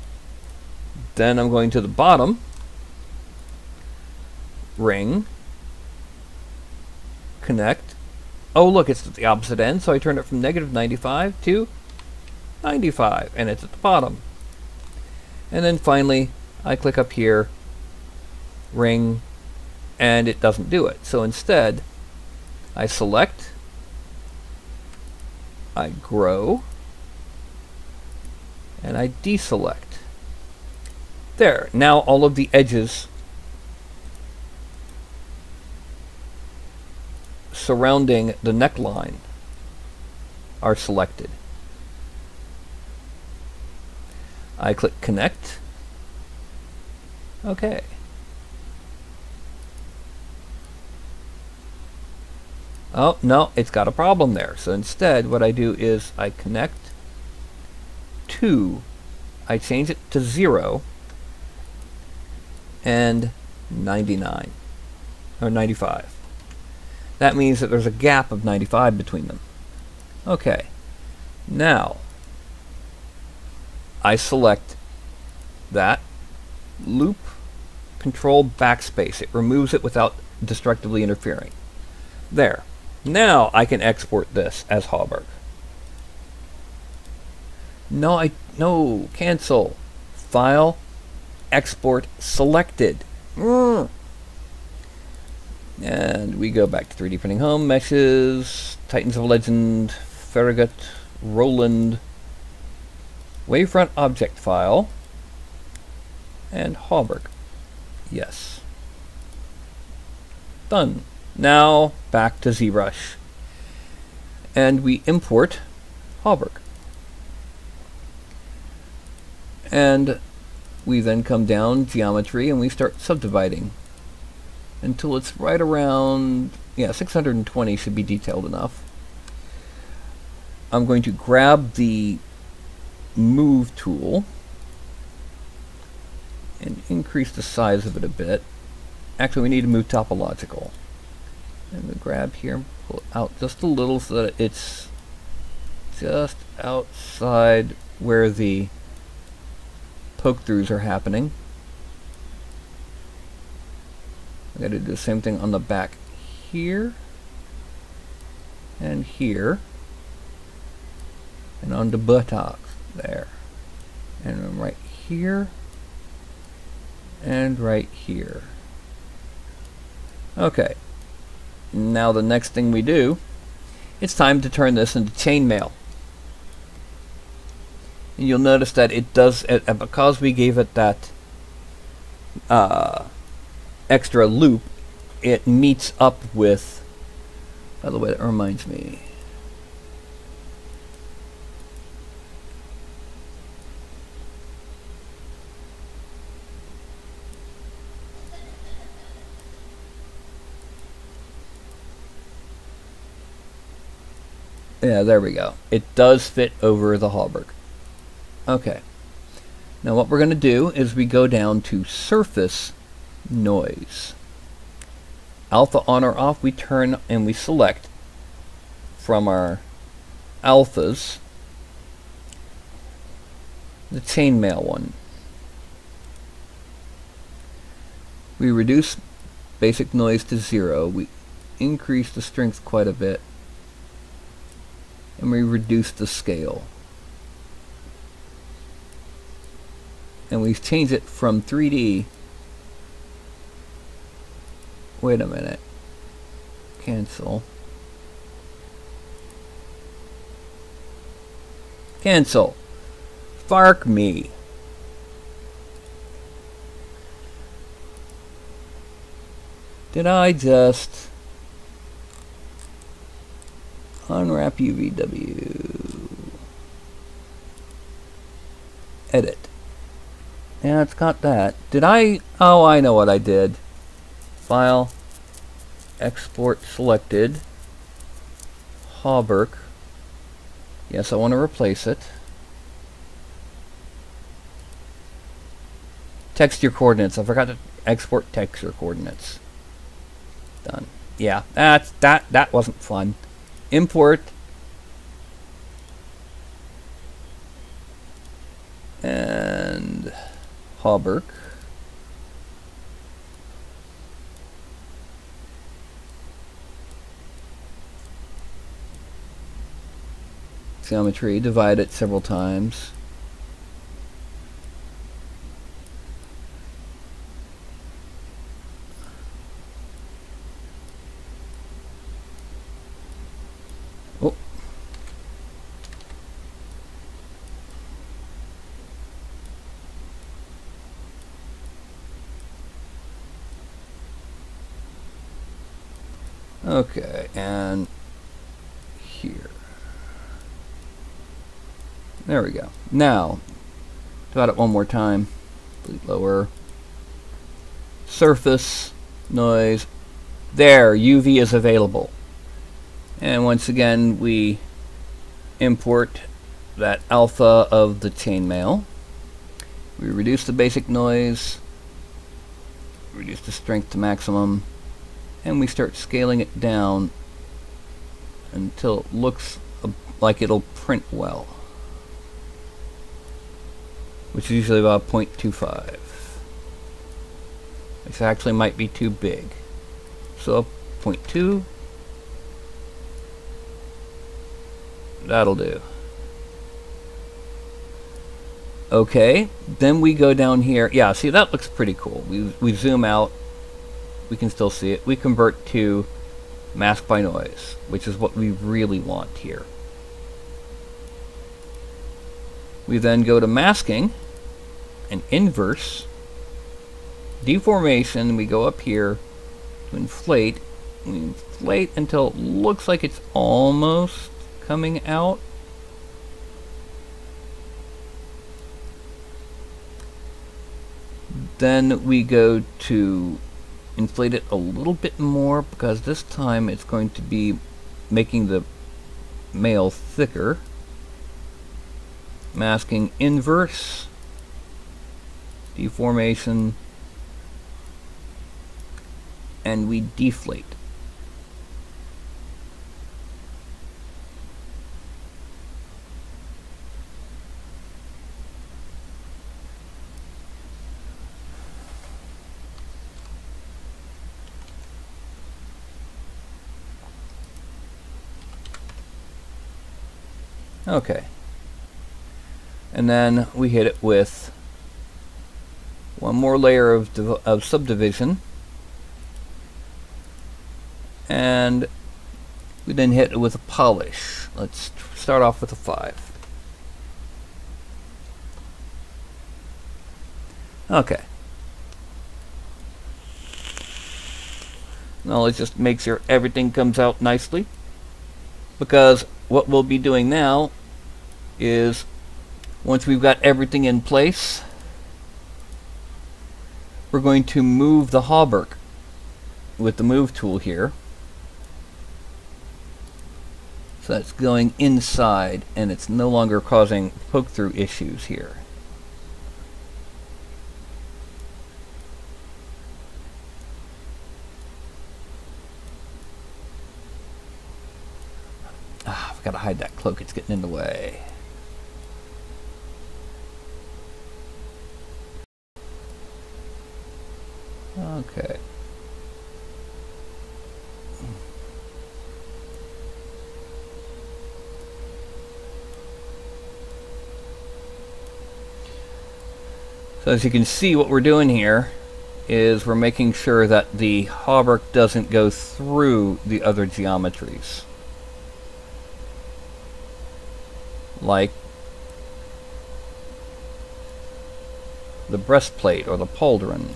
Then I'm going to the bottom. Ring, connect. Oh, look, it's at the opposite end, so I turn it from -95 to 95, and it's at the bottom. And then finally, I click up here, ring, and it doesn't do it. So instead, I select, I grow, and I deselect. There, now all of the edges surrounding the neckline are selected. I click connect. Okay. Oh, no, it's got a problem there. So instead, what I do is I connect to, I change it to 0 and 99, or 95. That means that there's a gap of 95 between them. Okay. Now, I select that, loop, control backspace. It removes it without destructively interfering. There. Now I can export this as Hauberg. No, cancel. File, export selected. And we go back to 3D Printing Home, Meshes, Titans of Legend, Farragut, Roland, Wavefront object file, and Hauberg. Yes. Done. Now back to ZBrush. And we import Hauberg. And we then come down geometry and we start subdividing until it's right around, 620 should be detailed enough. I'm going to grab the move tool and increase the size of it a bit. Actually, we need to move topological. And we grab here and pull it out just a little so that it's just outside where the poke-throughs are happening. I gotta do the same thing on the back here and here and on the buttocks there, and then right here and right here. Okay, now the next thing we do, it's time to turn this into chainmail. And you'll notice that it does, because we gave it that extra loop, it meets up with, by the way, that reminds me, yeah, there we go. It does fit over the Hauberg. Okay. Now what we're going to do is we go down to surface noise. Alpha on or off, we turn and we select from our alphas the chainmail one. We reduce basic noise to 0. We increase the strength quite a bit. And we reduce the scale. And we change it from 3D. Wait a minute. Cancel. Cancel. Fark me. Did I just unwrap UVW? Edit. Yeah, it's got that. Did I? Oh, I know what I did. File, export selected, Hauberg. Yes, I want to replace it. Texture coordinates. I forgot to export texture coordinates. Done. Yeah, that wasn't fun. Import. And Hauberg. Geometry, divide it several times. Oh. Okay, and here. There we go. Now, About it one more time. Bleed lower. Surface noise. There, UV is available. And once again, we import that alpha of the chainmail. We reduce the basic noise, reduce the strength to maximum, and we start scaling it down until it looks like it'll print well, which is usually about 0.25. This actually might be too big. So 0.2, that'll do. Okay, then we go down here. Yeah, see, that looks pretty cool. We zoom out, we can still see it. We convert to mask by noise, which is what we really want here. We then go to masking and inverse, deformation. We go up here to inflate. We inflate until it looks like it's almost coming out. Then we go to inflate it a little bit more, because this time it's going to be making the mail thicker. Masking inverse, deformation, and we deflate. Okay. And then we hit it with one more layer of subdivision. And we then hit it with a polish. Let's start off with a 5. Okay. Now let's just make sure everything comes out nicely, because what we'll be doing now is, once we've got everything in place, we're going to move the hauberk with the move tool here. So that's going inside, and it's no longer causing poke-through issues here. I've got to hide that cloak, it's getting in the way. Okay. So as you can see, what we're doing here is we're making sure that the hauberk doesn't go through the other geometries, like the breastplate or the pauldron.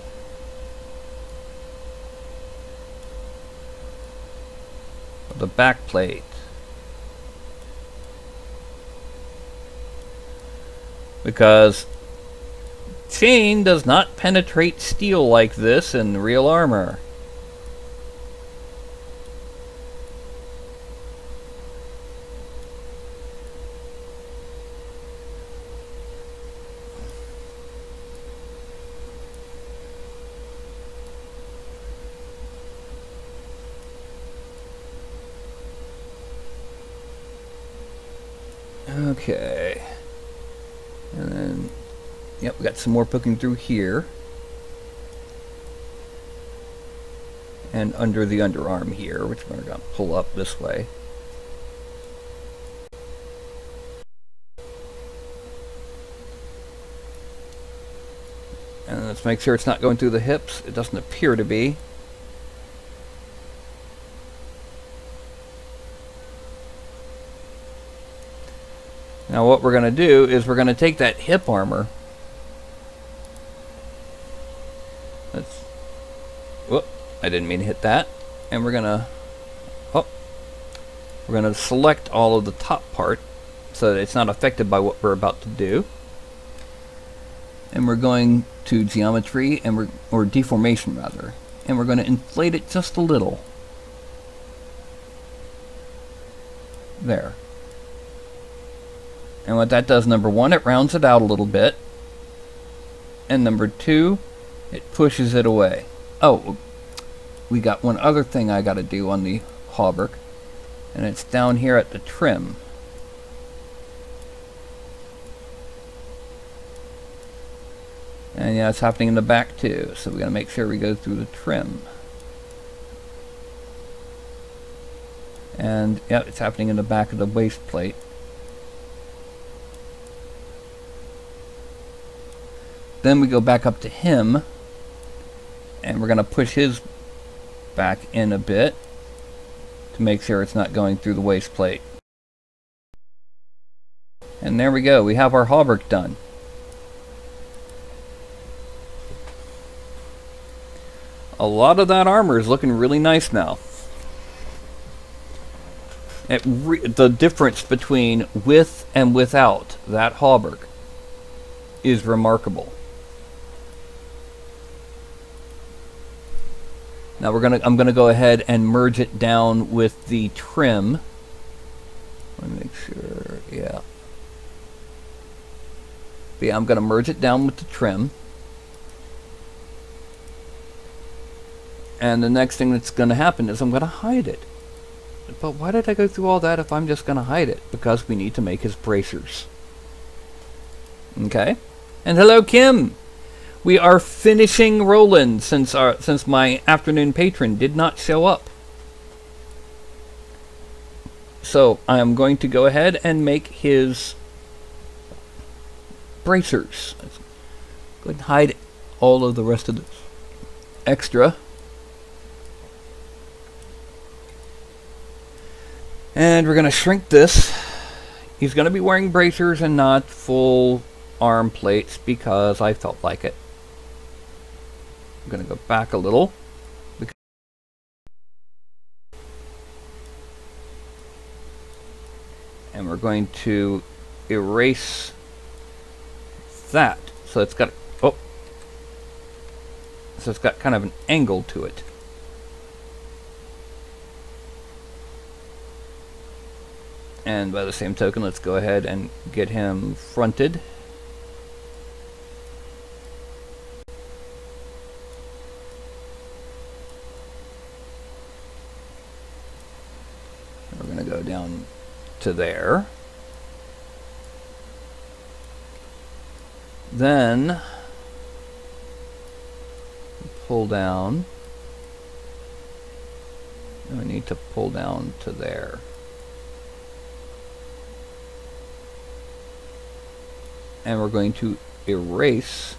The back plate, because chain does not penetrate steel like this in real armor. Okay, and then, yep, we got some more poking through here, and under the underarm here, which we're going to pull up this way. And let's make sure it's not going through the hips. It doesn't appear to be. Now what we're going to do is we're going to take that hip armor. Whoop, I didn't mean to hit that. And we're going to select all of the top part so that it's not affected by what we're about to do. And we're going to geometry, and or deformation rather, and we're going to inflate it just a little. There. And what that does, number one, it rounds it out a little bit. And number two, it pushes it away. Oh, we got one other thing I got to do on the hauberk, and it's down here at the trim. And yeah, it's happening in the back too, so we got to make sure we go through the trim. And yeah, it's happening in the back of the waist plate. Then we go back up to him, and we're going to push his back in a bit to make sure it's not going through the waist plate. And there we go, we have our hauberk done. A lot of that armor is looking really nice now. The difference between with and without that hauberk is remarkable. Now I'm gonna go ahead and merge it down with the trim. Let me make sure, yeah. But yeah, I'm gonna merge it down with the trim. And the next thing that's gonna happen is I'm gonna hide it. But why did I go through all that if I'm just gonna hide it? Because we need to make his bracers. Okay. And hello, Kim! We are finishing Roland since my afternoon patron did not show up. So I am going to go ahead and make his bracers. Let's go ahead and hide all of the rest of this extra. And we're going to shrink this. He's going to be wearing bracers and not full arm plates because I felt like it. I'm going to go back a little. And we're going to erase that. So it's got, oh, so it's got kind of an angle to it. And by the same token, let's go ahead and get him fronted. We're going to go down to there. Then pull down. And we need to pull down to there. And we're going to erase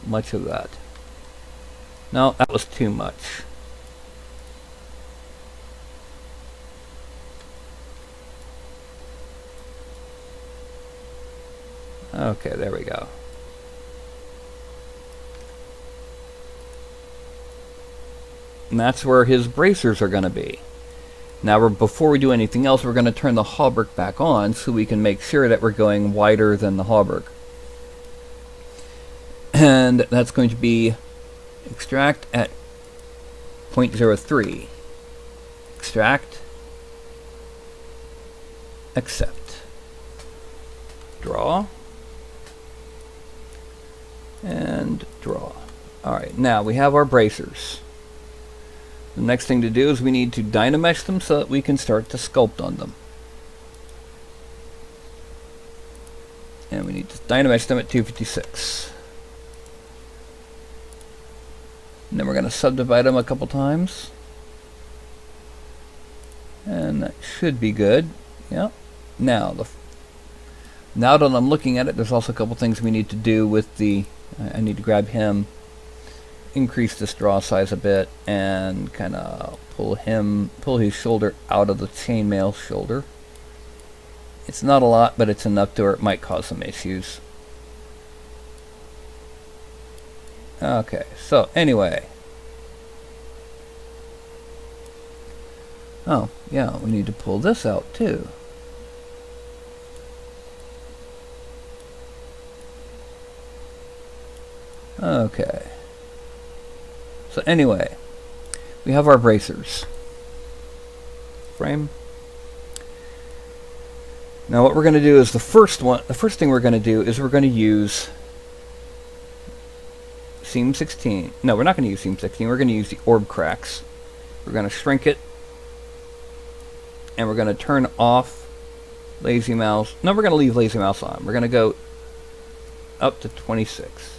much of that. No, that was too much. Okay, there we go. And that's where his bracers are going to be. Now, before we do anything else, we're going to turn the hauberk back on so we can make sure that we're going wider than the hauberk. And that's going to be extract at 0.03. Extract. Accept. Draw. And draw. Alright, now we have our bracers. The next thing to do is we need to dynamesh them so that we can start to sculpt on them. And we need to dynamesh them at 256. And then we're going to subdivide them a couple times. And that should be good. Yep. Now that I'm looking at it, there's also a couple things we need to do with the... I need to grab him, increase this draw size a bit, and kind of pull his shoulder out of the chainmail shoulder. It's not a lot, but it's enough to where it might cause some issues. Okay, so anyway. Oh, yeah, we need to pull this out too. Okay. So anyway, we have our bracers. Frame. Now what we're going to do is the first thing we're going to do is we're going to use seam 16. No, we're not going to use seam 16. We're going to use the orb cracks. We're going to shrink it, and we're going to turn off lazy mouse. No, we're going to leave lazy mouse on. We're going to go up to 26,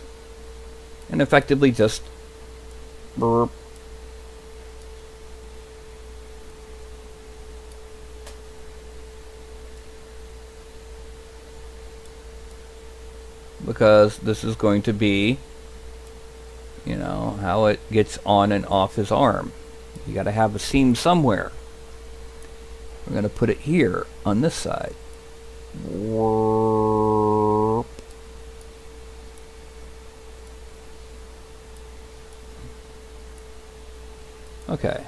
and effectively just burp. Because this is going to be, you know, how it gets on and off his arm. You got to have a seam somewhere. We're going to put it here on this side. Okay.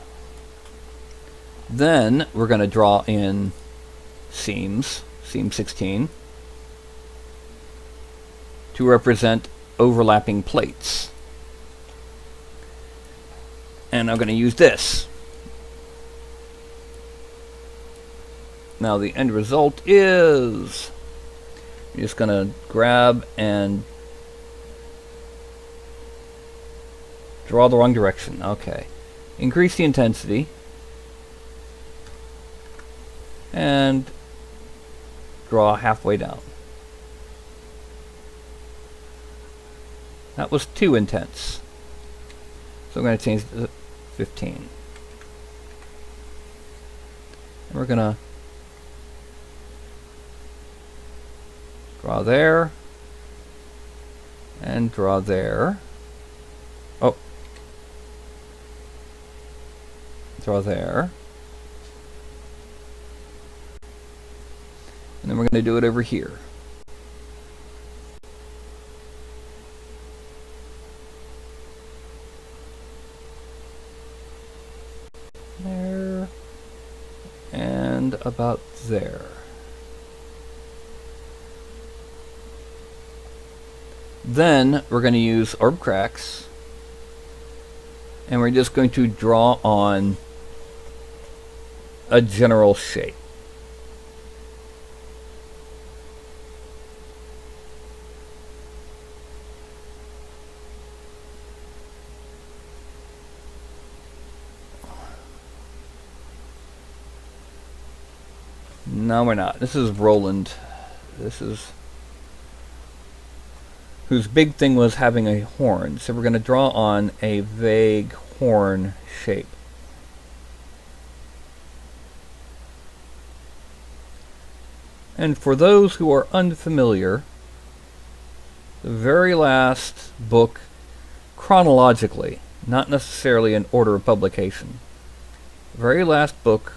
Then we're going to draw in seams, seam 16, to represent overlapping plates. And I'm going to use this. Now the end result is, I'm just going to grab and draw the wrong direction. Okay. Increase the intensity. And draw halfway down. That was too intense. So I'm going to change it to 15. And we're going to draw there. And draw there. Oh. Draw there. And then we're going to do it over here. There. And about there. Then we're going to use orb cracks. And we're just going to draw on a general shape. No, we're not. This is Roland. This is whose big thing was having a horn. So we're going to draw on a vague horn shape. And for those who are unfamiliar, the very last book, chronologically, not necessarily in order of publication, the very last book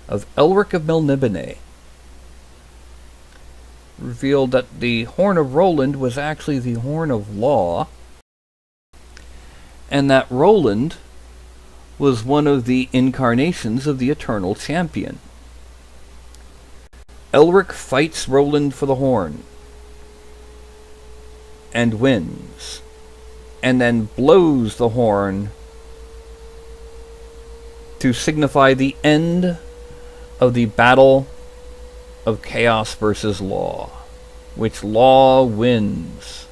of Elric of Melniboné revealed that the Horn of Roland was actually the Horn of Law, and that Roland was one of the incarnations of the Eternal Champion. Elric fights Roland for the horn and wins, and then blows the horn to signify the end of the battle of chaos versus law, which law wins.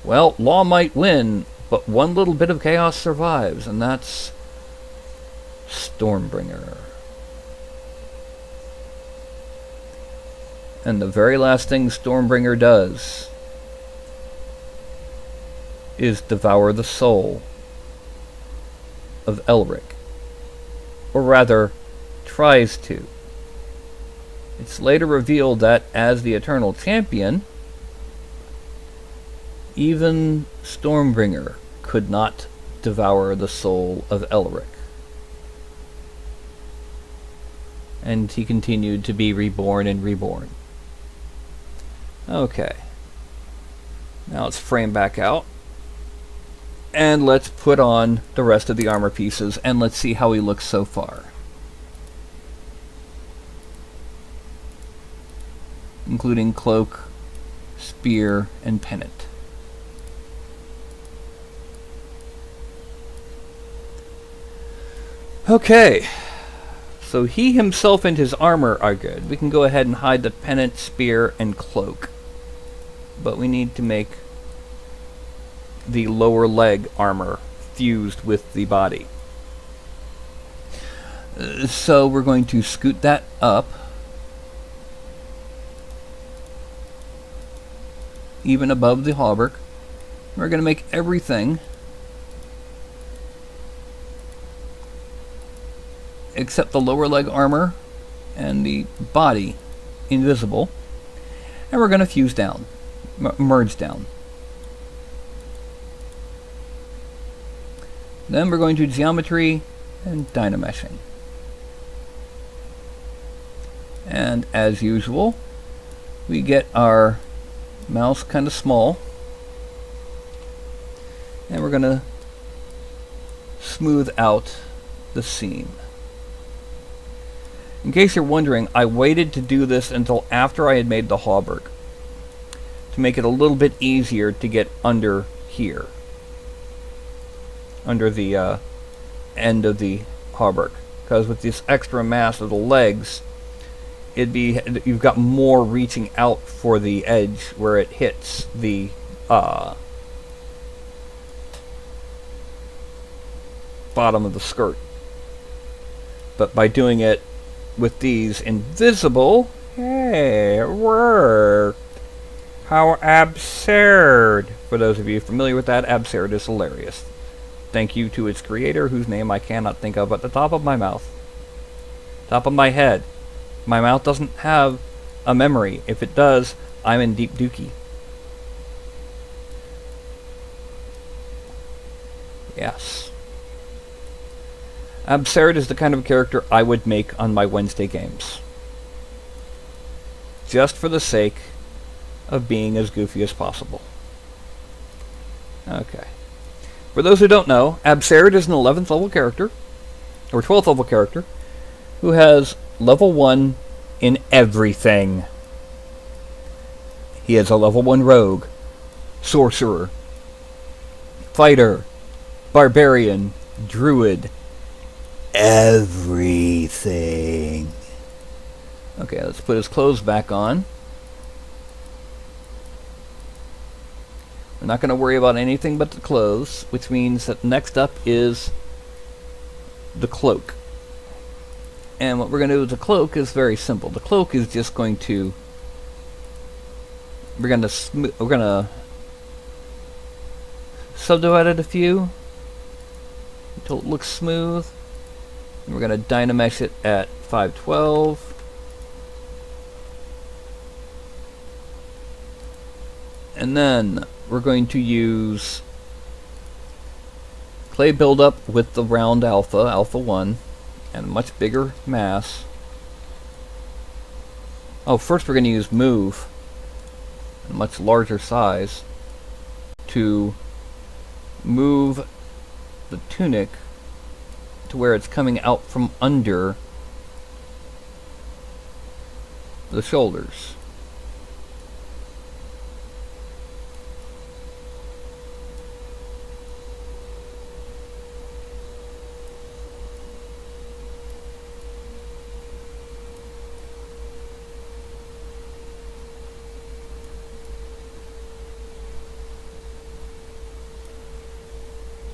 Well, law might win, but one little bit of chaos survives, and that's Stormbringer. And the very last thing Stormbringer does is devour the soul of Elric. Or rather, tries to. It's later revealed that as the Eternal Champion, even Stormbringer could not devour the soul of Elric. And he continued to be reborn and reborn. Okay. Now let's frame back out. And let's put on the rest of the armor pieces, and let's see how he looks so far. Including cloak, spear, and pennant. Okay, so he himself and his armor are good. We can go ahead and hide the pennant, spear, and cloak. But we need to make the lower leg armor fused with the body. So we're going to scoot that up, even above the hauberk. We're going to make everything except the lower leg armor and the body invisible, and we're going to fuse down, merge down. Then we're going to geometry and dynameshing. And as usual, we get our mouse kind of small, and we're going to smooth out the seam. In case you're wondering, I waited to do this until after I had made the hauberk to make it a little bit easier to get under here, under the end of the hauberk, because with this extra mass of the legs, you've got more reaching out for the edge where it hits the bottom of the skirt. But by doing it with these invisible, hey, it worked. How absurd! For those of you familiar with that, absurd is hilarious. Thank you to its creator, whose name I cannot think of at the top of my mouth. Top of my head. My mouth doesn't have a memory. If it does, I'm in deep dookie. Yes. Absurd is the kind of character I would make on my Wednesday games. Just for the sake of being as goofy as possible. Okay. For those who don't know, Absurd is an 11th level character, or 12th level character, who has level 1 in everything. He is a level 1 rogue, sorcerer, fighter, barbarian, druid, everything. Okay, let's put his clothes back on. We're not going to worry about anything but the clothes, which means that next up is the cloak. And what we're going to do with the cloak is very simple. The cloak is just going to, we're going to subdivide it a few until it looks smooth. And we're going to dynamesh it at 512. And then we're going to use clay buildup with the round alpha 1, and a much bigger mass. Oh, first we're going to use move, a much larger size, to move the tunic to where it's coming out from under the shoulders.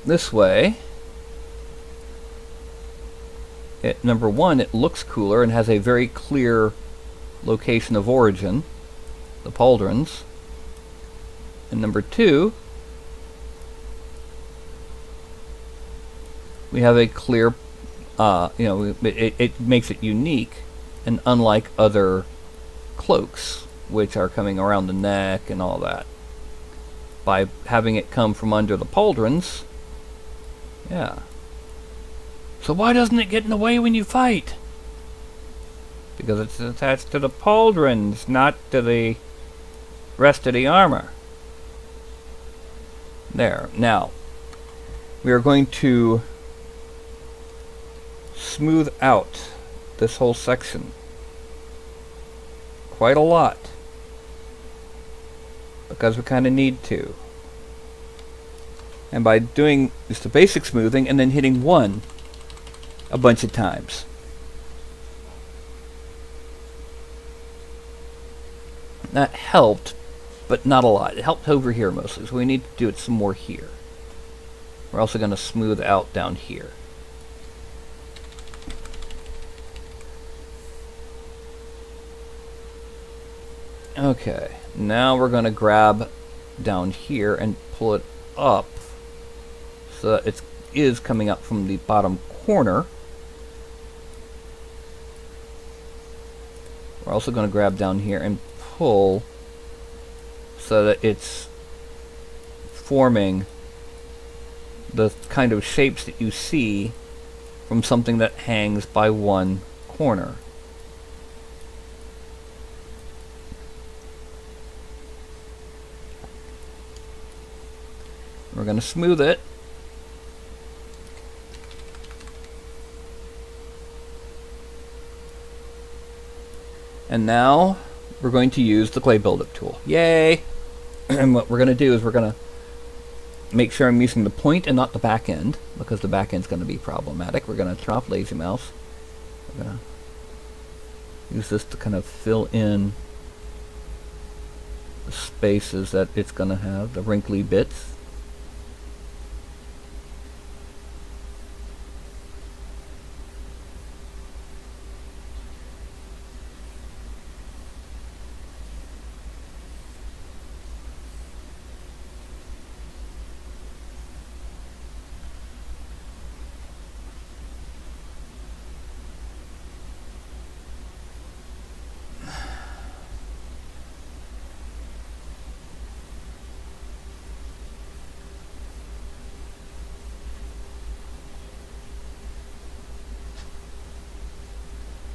This way, number one, it looks cooler and has a very clear location of origin, the pauldrons. And number two, we have a clear, it makes it unique and unlike other cloaks, which are coming around the neck and all that. By having it come from under the pauldrons, yeah. So why doesn't it get in the way when you fight? Because it's attached to the pauldrons, not to the rest of the armor. There. Now, we are going to smooth out this whole section quite a lot. because we kind of need to. And by doing just the basic smoothing and then hitting 1 a bunch of times. That helped, but not a lot. It helped over here mostly, so we need to do it some more here. We're also going to smooth out down here. Okay, now we're going to grab down here and pull it up so that it is coming up from the bottom corner. We're also going to grab down here and pull so that it's forming the kind of shapes that you see from something that hangs by one corner. We're going to smooth it. And now we're going to use the clay buildup tool. Yay! And what we're going to do is we're going to make sure I'm using the point and not the back end, because the back end's going to be problematic. We're going to turn off lazy mouse. We're going to use this to kind of fill in the spaces that it's going to have, the wrinkly bits.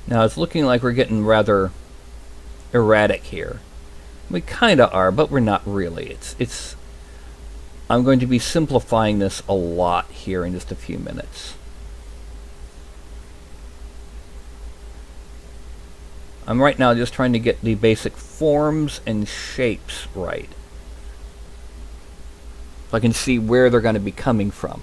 Now it's looking like we're getting rather erratic here. We kinda are, but we're not really. I'm going to be simplifying this a lot here in just a few minutes. I'm right now just trying to get the basic forms and shapes right, so I can see where they're going to be coming from.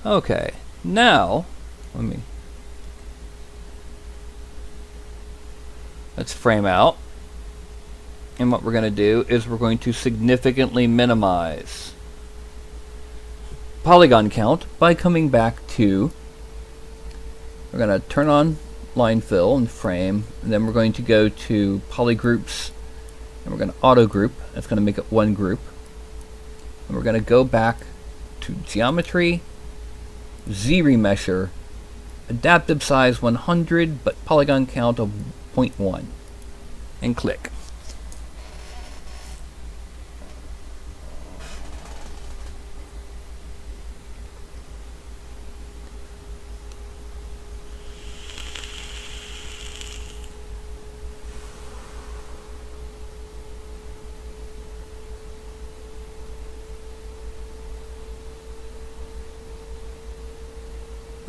Okay, now let's frame out, and what we're going to do is we're going to significantly minimize polygon count by coming back to, we're going to turn on line fill and frame, and then we're going to go to polygroups, and we're going to auto group. That's going to make it one group, and we're going to go back to geometry, Z remesher, adaptive size 100 but polygon count of 0.1, and click.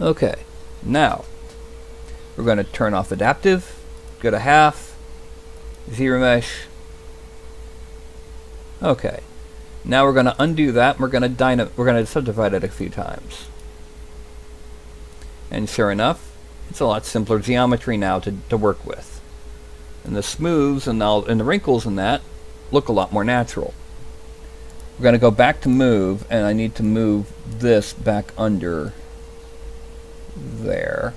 Okay, now we're going to turn off adaptive, go to half, zero mesh. Okay, now we're going to undo that. And we're going to subdivide it a few times, and sure enough, it's a lot simpler geometry now to work with, and the smooths and the wrinkles in that look a lot more natural. We're going to go back to move, and I need to move this back under there.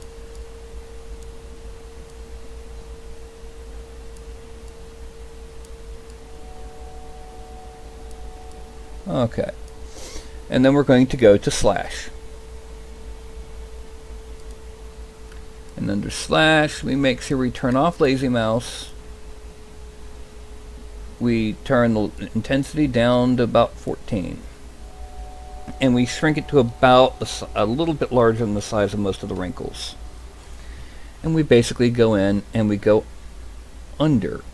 Okay, and then we're going to go to slash, and under slash we make sure we turn off lazy mouse. We turn the intensity down to about 14, and we shrink it to about a little bit larger than the size of most of the wrinkles. And we basically go in and we go under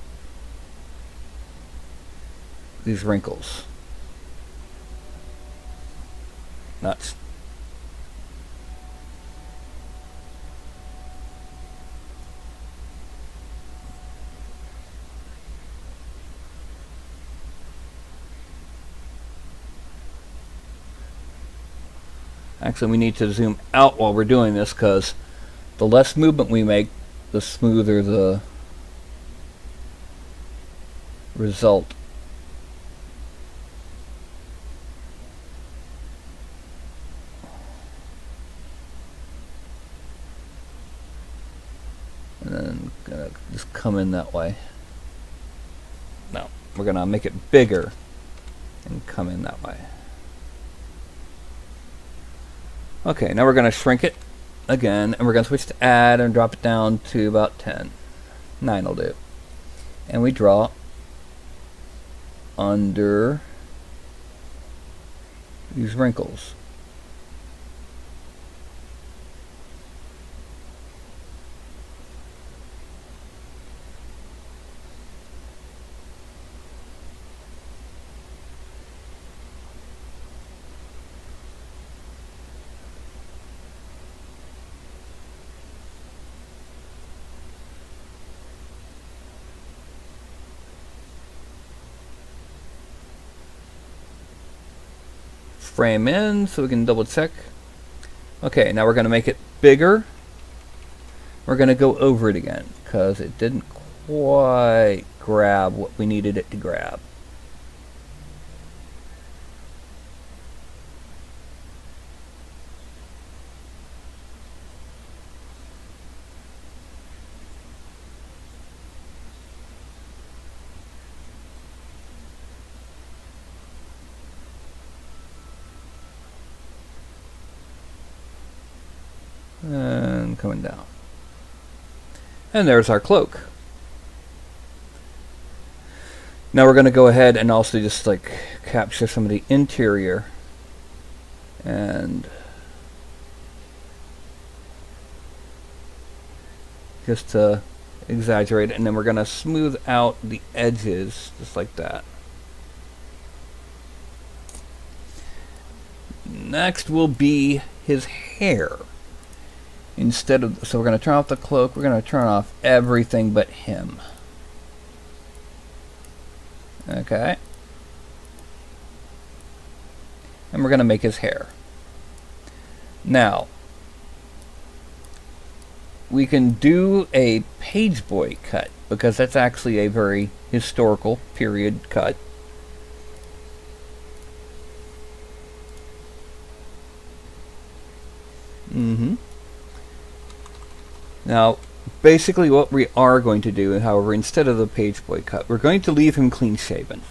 these wrinkles. Nuts. Actually, we need to zoom out while we're doing this, because the less movement we make, the smoother the result. And then gonna just come in that way. No, we're gonna make it bigger and come in that way. Okay, now we're going to shrink it again, and we're going to switch to add and drop it down to about 10. 9 will do. And we draw under these wrinkles. Frame in so we can double check. Okay, now we're going to make it bigger. We're going to go over it again because it didn't quite grab what we needed it to grab. And coming down. And there's our cloak. Now we're going to go ahead and also just like capture some of the interior and just to exaggerate it, and then we're going to smooth out the edges just like that. Next will be his hair. Instead of, so we're going to turn off the cloak, we're going to turn off everything but him. Okay. And we're going to make his hair. Now, we can do a page boy cut, because that's actually a very historical period cut. Now, basically what we are going to do, however, instead of the page boy cut, we're going to leave him clean shaven.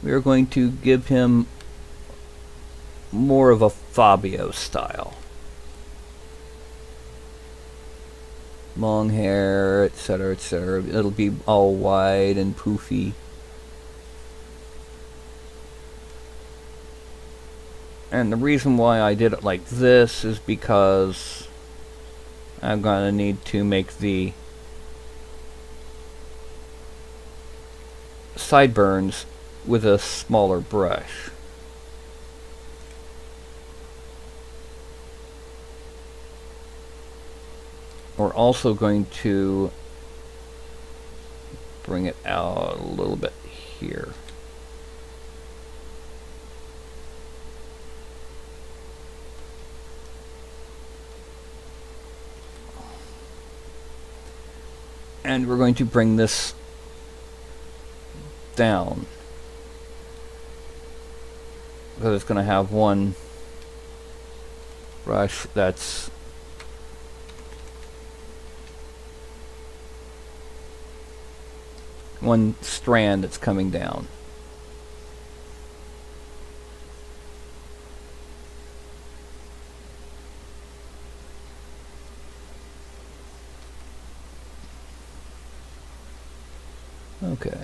We are going to give him more of a Fabio style. Long hair, etc., etc. It'll be all wide and poofy. And the reason why I did it like this is because I'm going to need to make the sideburns with a smaller brush. We're also going to bring it out a little bit here. And we're going to bring this down, because it's going to have one brush that's one strand that's coming down. Okay.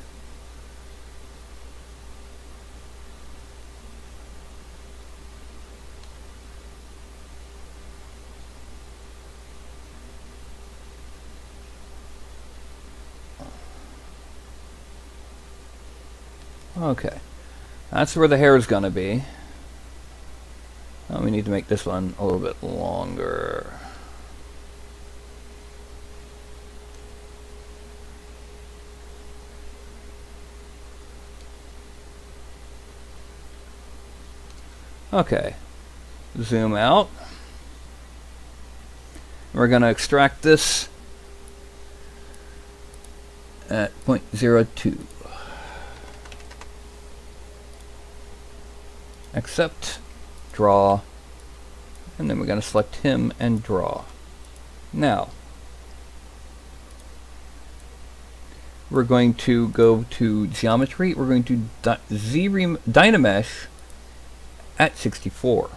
Okay, that's where the hair is gonna be. Now we need to make this one a little bit longer. Okay, zoom out. We're going to extract this at 0.02. Accept, draw, and then we're going to select him and draw. Now, we're going to go to geometry. We're going to Dynamesh at 64.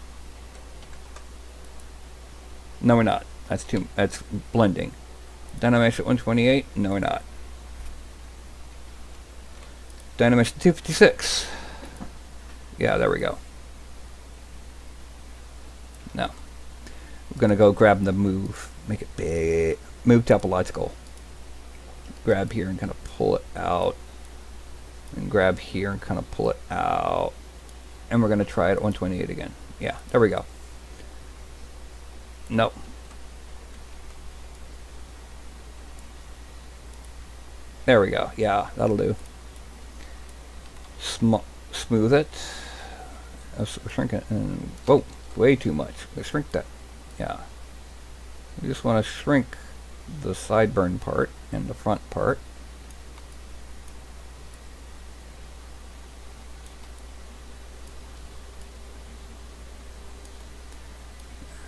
No, we're not. That's blending. Dynamesh at 128. No, we're not. Dynamesh at 256. Yeah, there we go. Now, we're going to go grab the move. Make it big. Move topological. Grab here and kind of pull it out. And grab here and kind of pull it out. And we're going to try it at 128 again. Yeah, there we go. Nope. There we go. Yeah, that'll do. Smooth it. Shrink it. And whoa, way too much. Let's shrink that. Yeah. We just want to shrink the sideburn part and the front part.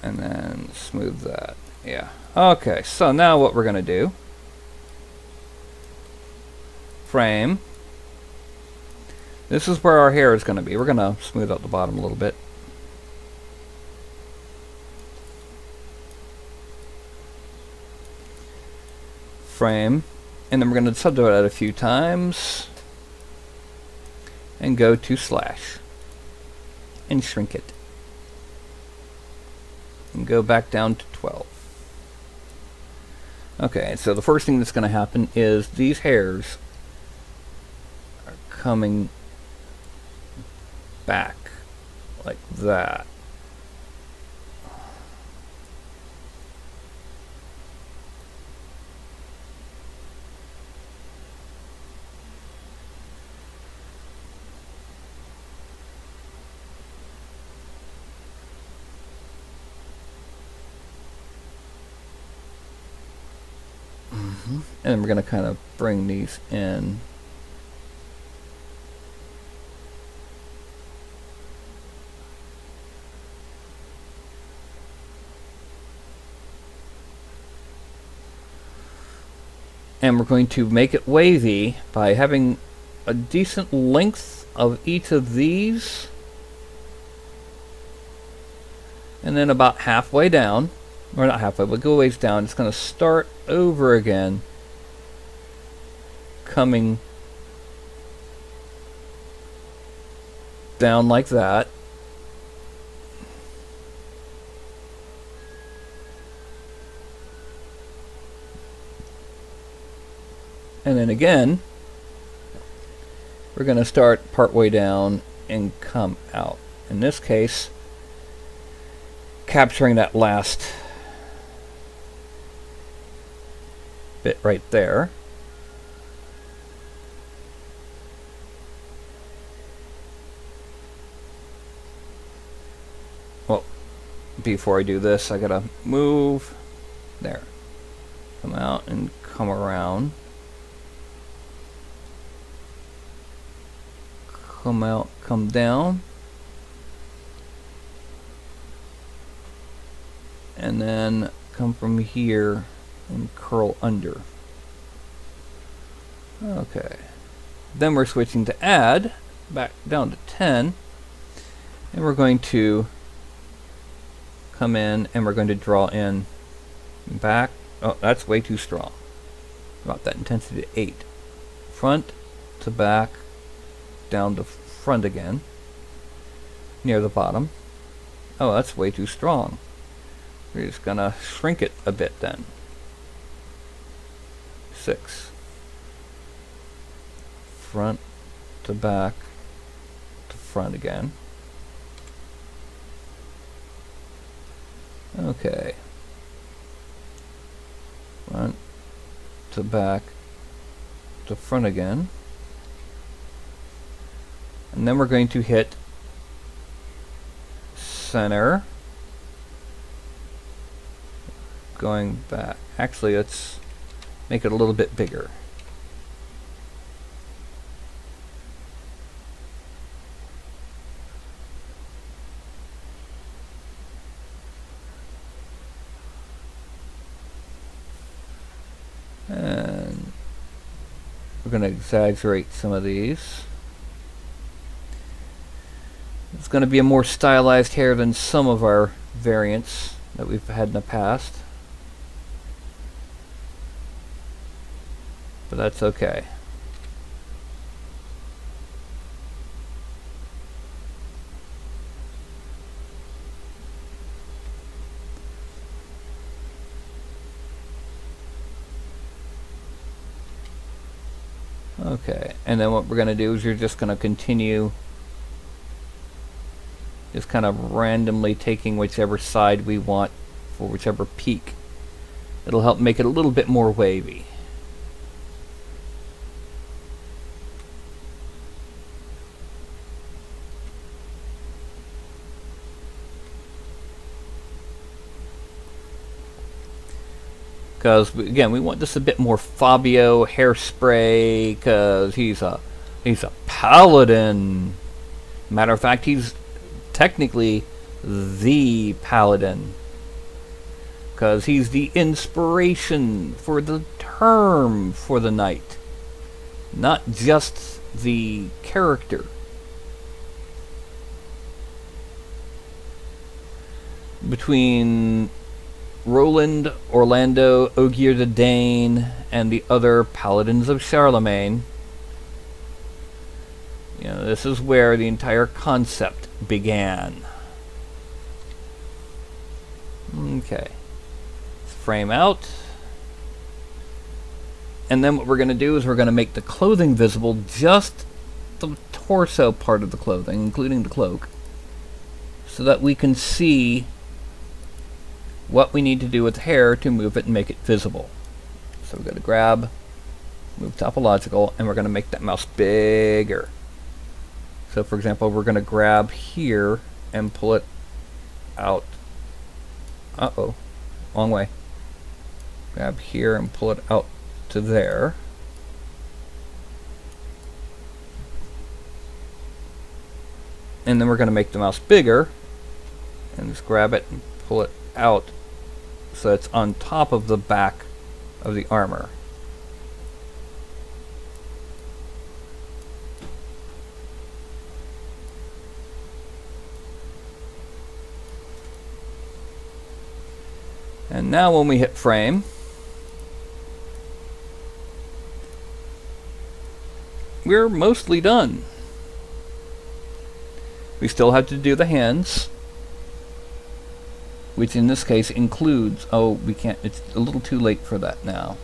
And then smooth that. Yeah. Okay, so now what we're going to do, frame. This is where our hair is going to be. We're going to smooth out the bottom a little bit. Frame. And then we're going to subdivide it a few times. And go to slash. And shrink it. And go back down to 12. Okay, so the first thing that's going to happen is these hairs are coming back like that. And then we're going to kind of bring these in. And we're going to make it wavy by having a decent length of each of these. And then about halfway down, or not halfway, but go ways down, it's going to start over again, coming down like that. And then again, we're going to start part way down and come out. In this case, capturing that last bit right there. Well, before I do this, I gotta move there. Come out and come around. Come out, come down. And then come from here and curl under. Okay. Then we're switching to add, back down to 10. And we're going to come in and we're going to draw in back. Oh, that's way too strong. About that intensity to 8. Front to back, down to front again, near the bottom. Oh, that's way too strong. We're just gonna shrink it a bit then. 6. Front to back to front again. Okay. Front to back to front again. And then we're going to hit center. Going back. Actually, let's make it a little bit bigger. And we're going to exaggerate some of these. It's going to be a more stylized hair than some of our variants that we've had in the past. But that's okay. Okay, and then what we're going to do is you're just going to continue just kind of randomly taking whichever side we want for whichever peak. It'll help make it a little bit more wavy. Because again, we want this a bit more Fabio hairspray, because he's a paladin. Matter of fact, he's technically the paladin, because he's the inspiration for the term for the night, not just the character. Between Roland, Orlando, Ogier the Dane, and the other paladins of Charlemagne, you know, this is where the entire concept began. Okay. Let's frame out. And then what we're going to do is we're going to make the clothing visible, just the torso part of the clothing, including the cloak, so that we can see what we need to do with the hair to move it and make it visible. So we're going to grab, move topological, and we're going to make that mouse bigger. So for example, we're going to grab here and pull it out. Uh-oh, wrong way. Grab here and pull it out to there. And then we're going to make the mouse bigger, and just grab it and pull it out so it's on top of the back of the armor. And now when we hit frame, we're mostly done. We still have to do the hands, which in this case includes, oh, we can't, it's a little too late for that now.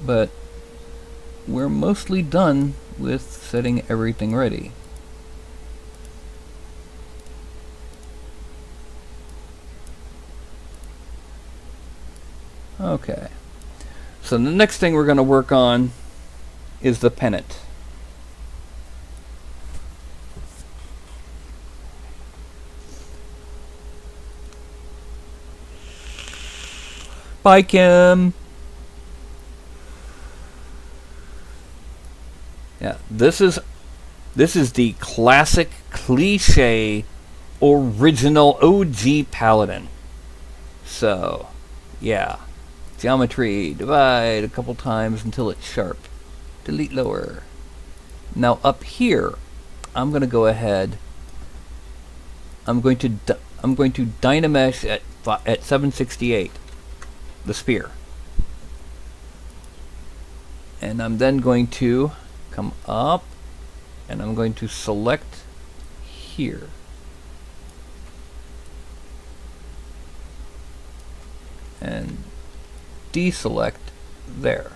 But we're mostly done with setting everything ready. Okay. So the next thing we're going to work on is the pennant. Bye, Kim. Yeah, this is the classic cliche original OG paladin. So, yeah. Geometry, divide a couple times until it's sharp. Delete lower. Now up here, I'm going to go ahead. I'm going to Dynamesh at 768. The spear. And I'm then going to come up and I'm going to select here. And deselect there.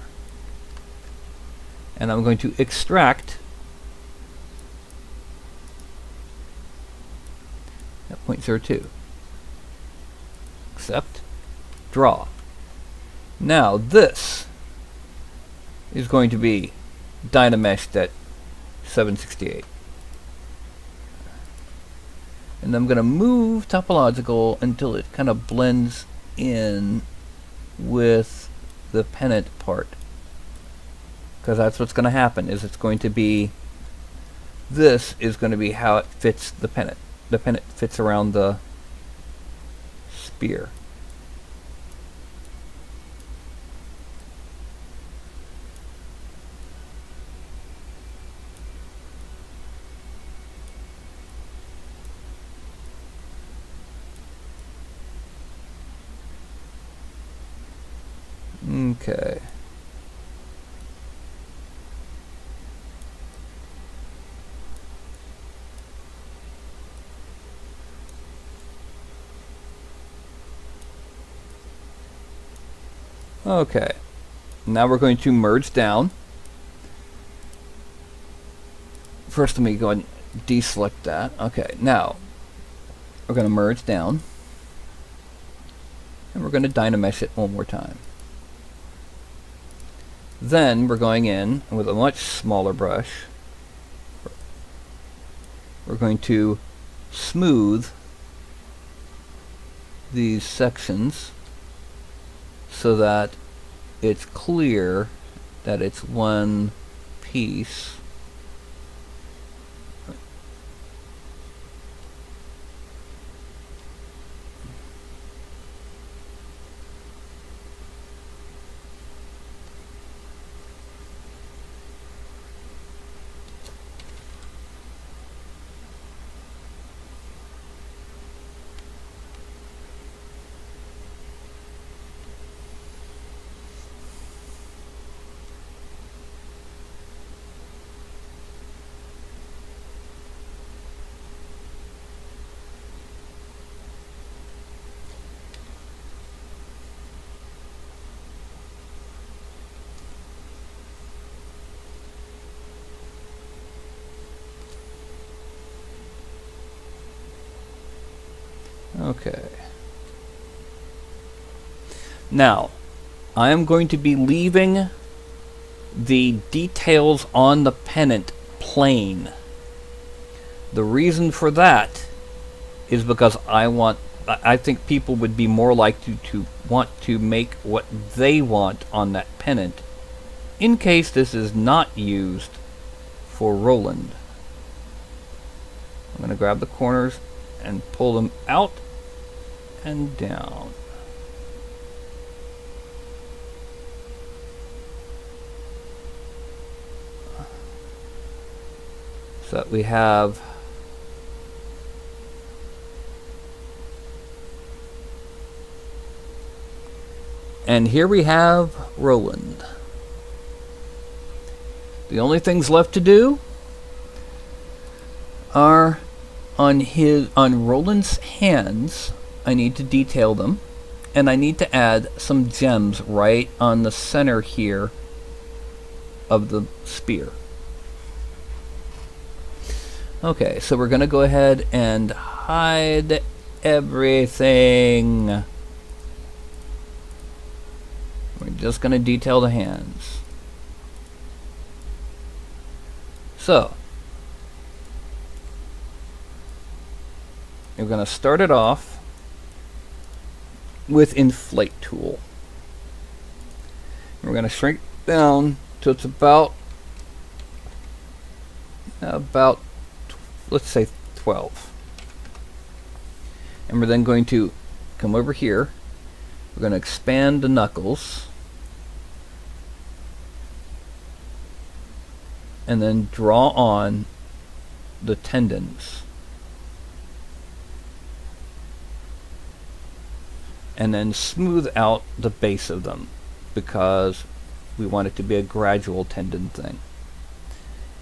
and I'm going to extract at 0.02. Accept, draw. Now this is going to be dynameshed at 768. And I'm going to move topological until it kind of blends in with the pennant part. Because that's what's going to happen, is it's going to be, this is going to be how it fits the pennant. The pennant fits around the spear. Okay. Okay. Now we're going to merge down. First, let me go and deselect that. Okay, now we're going to merge down. And we're going to dynamesh it one more time. Then we're going in with a much smaller brush. We're going to smooth these sections so that it's clear that it's one piece. Okay. Now, I am going to be leaving the details on the pennant plain. The reason for that is because I think people would be more likely to want to make what they want on that pennant in case this is not used for Roland. I'm going to grab the corners and pull them out and down. So that we have and here we have Roland. The only things left to do are on Roland's hands. I need to detail them, and I need to add some gems right on the center here of the spear. Okay, so we're going to go ahead and hide everything. We're just going to detail the hands. So, we're going to start it off with Inflate tool. We're going to shrink down to it's about let's say 12. And we're then going to come over here. We're going to expand the knuckles and then draw on the tendons. And then smooth out the base of them because we want it to be a gradual tendon thing.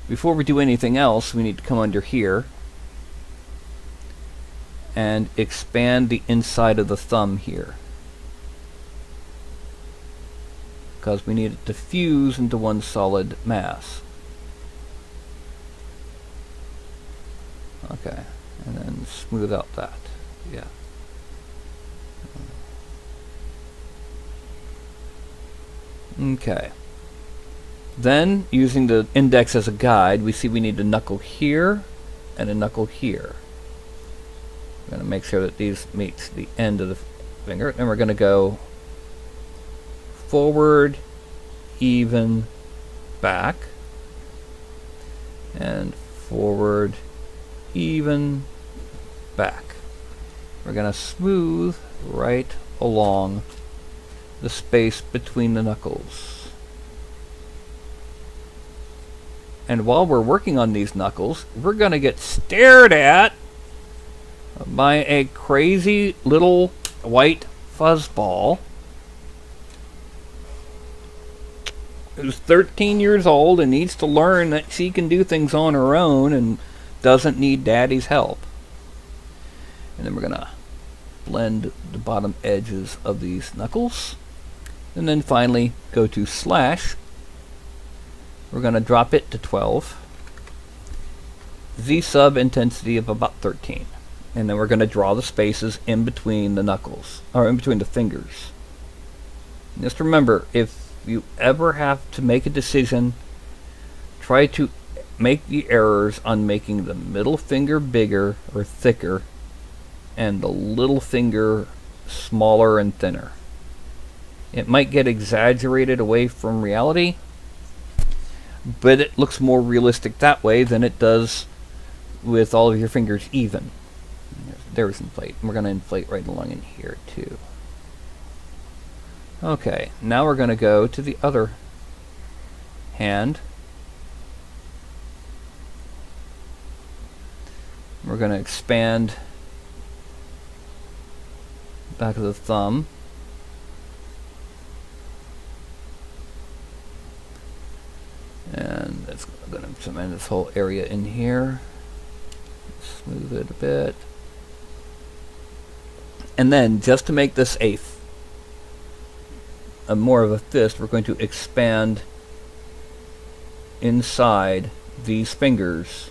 Before we do anything else, we need to come under here and expand the inside of the thumb here. because we need it to fuse into one solid mass. Okay, and then smooth out that. Yeah. Okay. Then, using the index as a guide, we see we need a knuckle here and a knuckle here. We're going to make sure that these meet the end of the finger. And we're going to go forward, even, back. And forward, even, back. We're going to smooth right along the space between the knuckles. And while we're working on these knuckles, we're going to get stared at by a crazy little white fuzzball who's 13 years old and needs to learn that she can do things on her own and doesn't need Daddy's help. And then we're going to blend the bottom edges of these knuckles. And then finally go to slash. We're going to drop it to 12. Z sub intensity of about 13. And then we're going to draw the spaces in between the knuckles, or in between the fingers. Just remember, if you ever have to make a decision, try to make the errors on making the middle finger bigger or thicker and the little finger smaller and thinner. It might get exaggerated away from reality, but it looks more realistic that way than it does with all of your fingers even. There's inflate. We're going to inflate right along in here too. Okay, now we're going to go to the other hand. We're going to expand back of the thumb. And that's going to cement this whole area in here. Smooth it a bit. And then, just to make this a more of a fist, we're going to expand inside these fingers,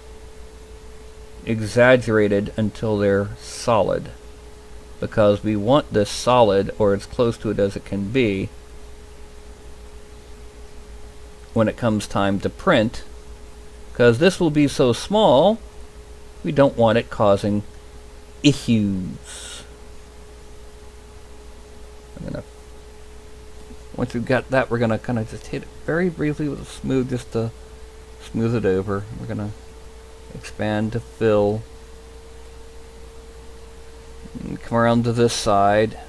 exaggerated until they're solid, because we want this solid, or as close to it as it can be, when it comes time to print, because this will be so small we don't want it causing issues. Once we've got that, we're going to kind of just hit it very briefly with a smooth, just to smooth it over. We're going to expand to fill. And come around to this side.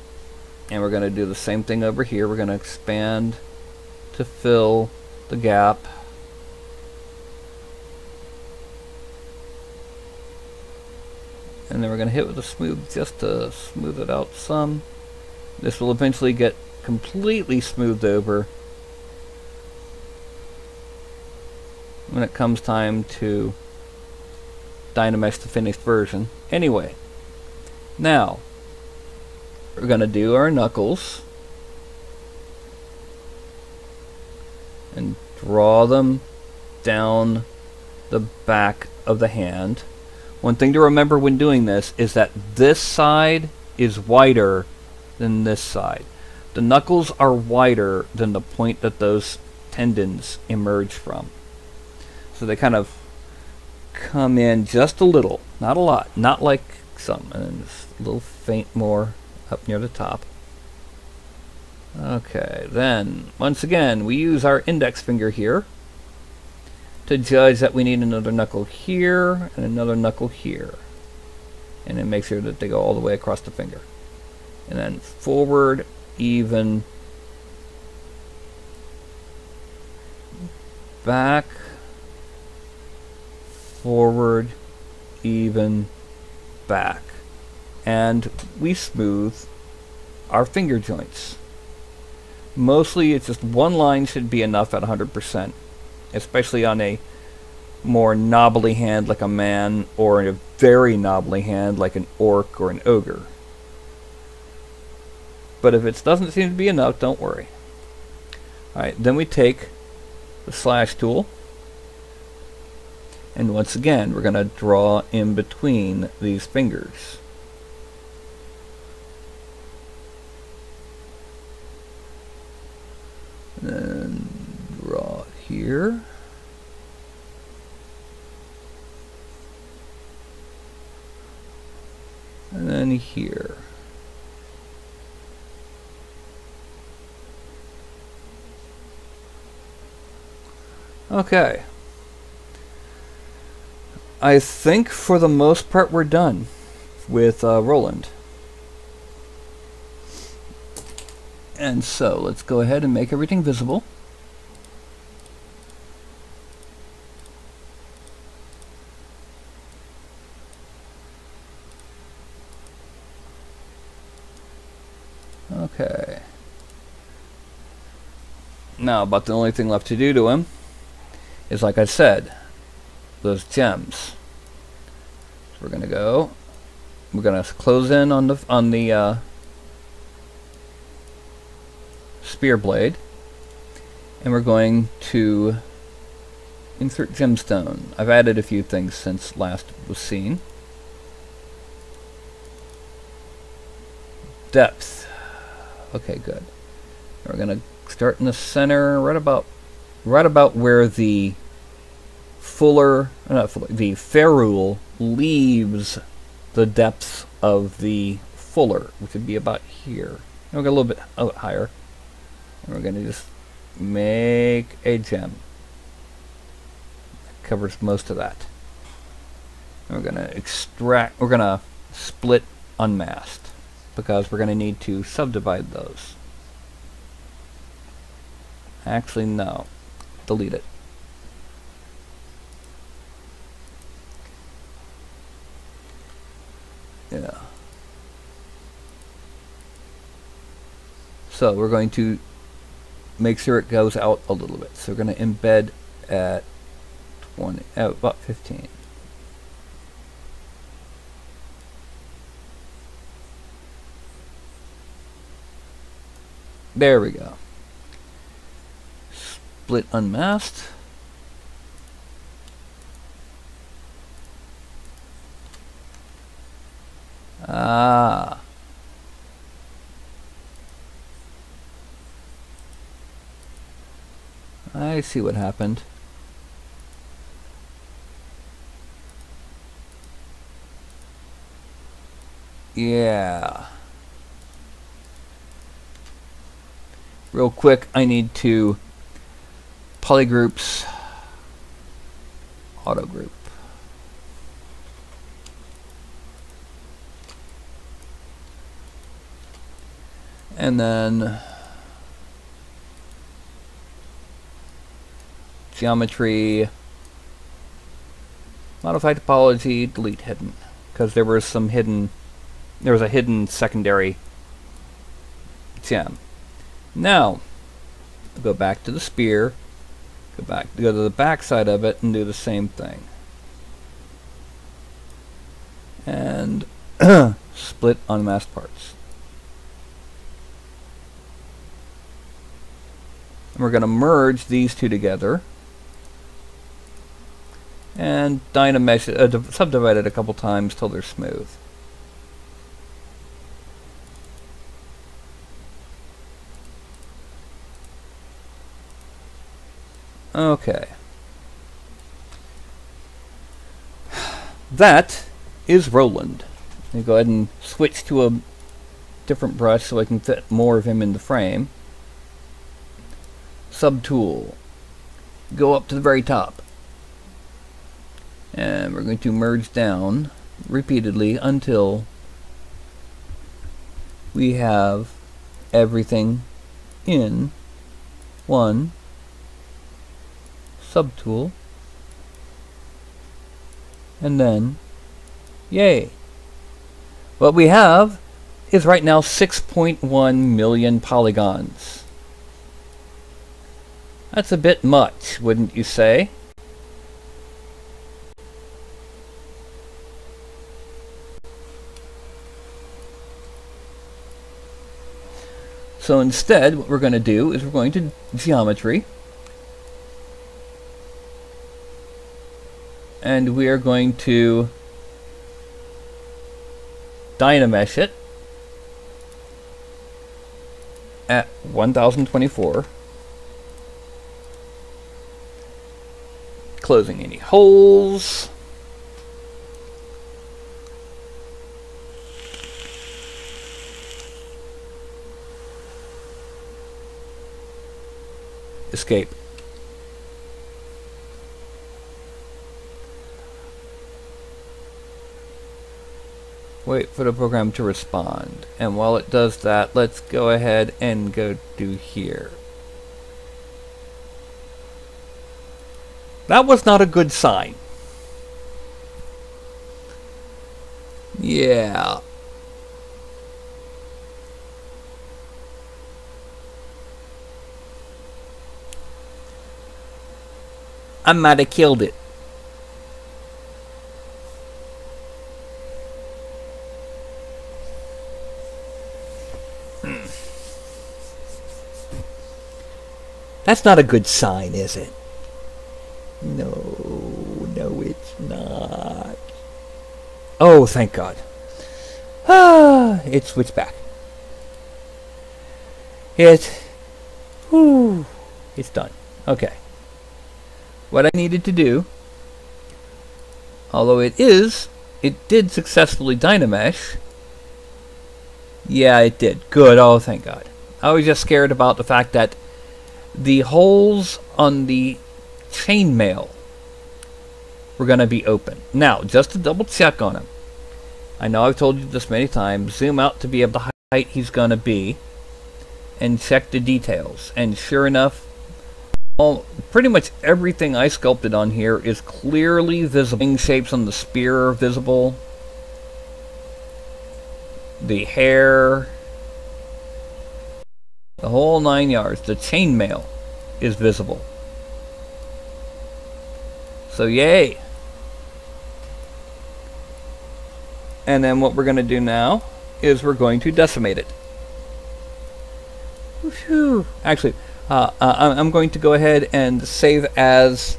And we're going to do the same thing over here. We're going to expand to fill the gap. And then we're going to hit with a smooth just to smooth it out some. This will eventually get completely smoothed over when it comes time to Dynamesh the finished version. Anyway, now we're going to do our knuckles and draw them down the back of the hand. One thing to remember when doing this is that this side is wider than this side. The knuckles are wider than the point that those tendons emerge from. So they kind of come in just a little, not a lot, not like some, and just a little faint more up near the top. Okay, then, once again, we use our index finger here to judge that we need another knuckle here and another knuckle here. And then make sure that they go all the way across the finger. And then forward, even, back, forward, even, back. And we smooth our finger joints. Mostly it's just one line should be enough at 100%, especially on a more knobbly hand like a man, or a very knobbly hand like an orc or an ogre. But if it doesn't seem to be enough, don't worry. Alright, then we take the slash tool, and once again we're going to draw in between these fingers. And then draw here. And then here. Okay. I think for the most part we're done with Roland. And so let's go ahead and make everything visible. Okay. Now about the only thing left to do to him is, like I said, those gems. So we're gonna close in on the spear blade, and we're going to insert gemstone. I've added a few things since last was seen. Depth. Okay, good. We're gonna start in the center, right about where the the ferrule leaves the depths of the fuller, which would be about here. And we'll go a little bit higher. And we're going to just make a gem. That covers most of that. And we're going to split unmasked, because we're going to need to subdivide those. Actually, no. Delete it. Yeah. So we're going to make sure it goes out a little bit. So we're going to embed at about 15. There we go. Split unmasked. Ah. I see what happened. Yeah. Real quick, I need to polygroups auto group. And then geometry, modify topology, delete hidden, because there was a hidden secondary gem. Now go back to the spear, go to the back side of it and do the same thing. And split unmasked parts. And we're going to merge these two together and dynamesh, subdivide it a couple times till they're smooth. Okay. That is Roland. Let me go ahead and switch to a different brush so I can fit more of him in the frame. Subtool. Go up to the very top. And we're going to merge down repeatedly until we have everything in one subtool. And then, yay! What we have is right now 6.1 million polygons. That's a bit much, wouldn't you say? So instead, what we're going to do is we're going to geometry. And we are going to Dynamesh it at 1024. Closing any holes. Escape. Wait for the program to respond. And while it does that, let's go ahead and go to here. That was not a good sign. Yeah. I might have killed it. That's not a good sign, is it? No, it's not. Oh, thank God. It switched back. It's done. Okay. What I needed to do, although it did successfully Dynamesh. Yeah, it did. Good. Oh, thank God. I was just scared about the fact that the holes on the chainmail were going to be open. Now, just to double check on him, I know I've told you this many times, zoom out to be of the height he's going to be and check the details. And sure enough, pretty much everything I sculpted on here is clearly visible. Wing shapes on the spear are visible. The hair, the whole 9 yards. The chainmail is visible. So yay. And then what we're going to do now is we're going to decimate it. Whew. Actually, I'm going to go ahead and save as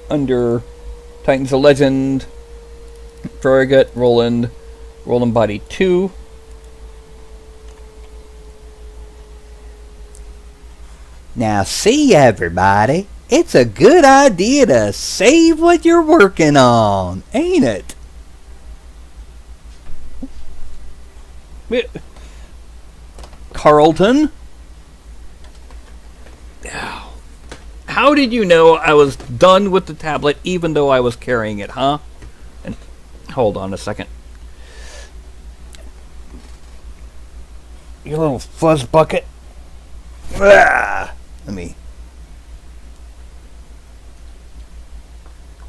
under Titans of Legend, Farragut, Roland Body 2. Now see, everybody, it's a good idea to save what you're working on, ain't it? Carlton? How did you know I was done with the tablet even though I was carrying it, huh? And hold on a second. You little fuzz bucket. Let me.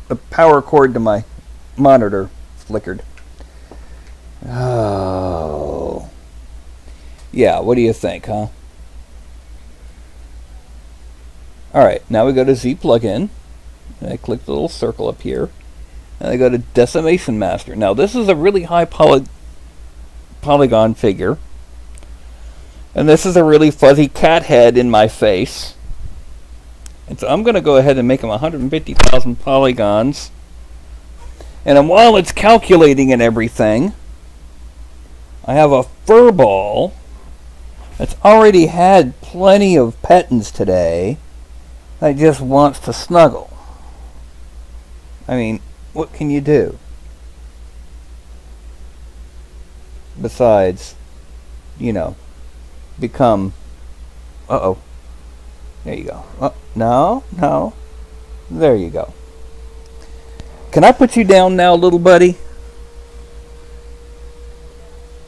The power cord to my monitor flickered. Oh. Yeah, what do you think, huh? Alright, now we go to Z plugin. And I click the little circle up here. And I go to Decimation Master. Now this is a really high polygon figure. And this is a really fuzzy cat head in my face. And so I'm going to go ahead and make them 150,000 polygons. And then while it's calculating and everything, I have a fur ball that's already had plenty of pettins today that just wants to snuggle. I mean, what can you do? Besides, you know, become... Uh-oh. There you go. Oh, no. There you go. Can I put you down now, little buddy?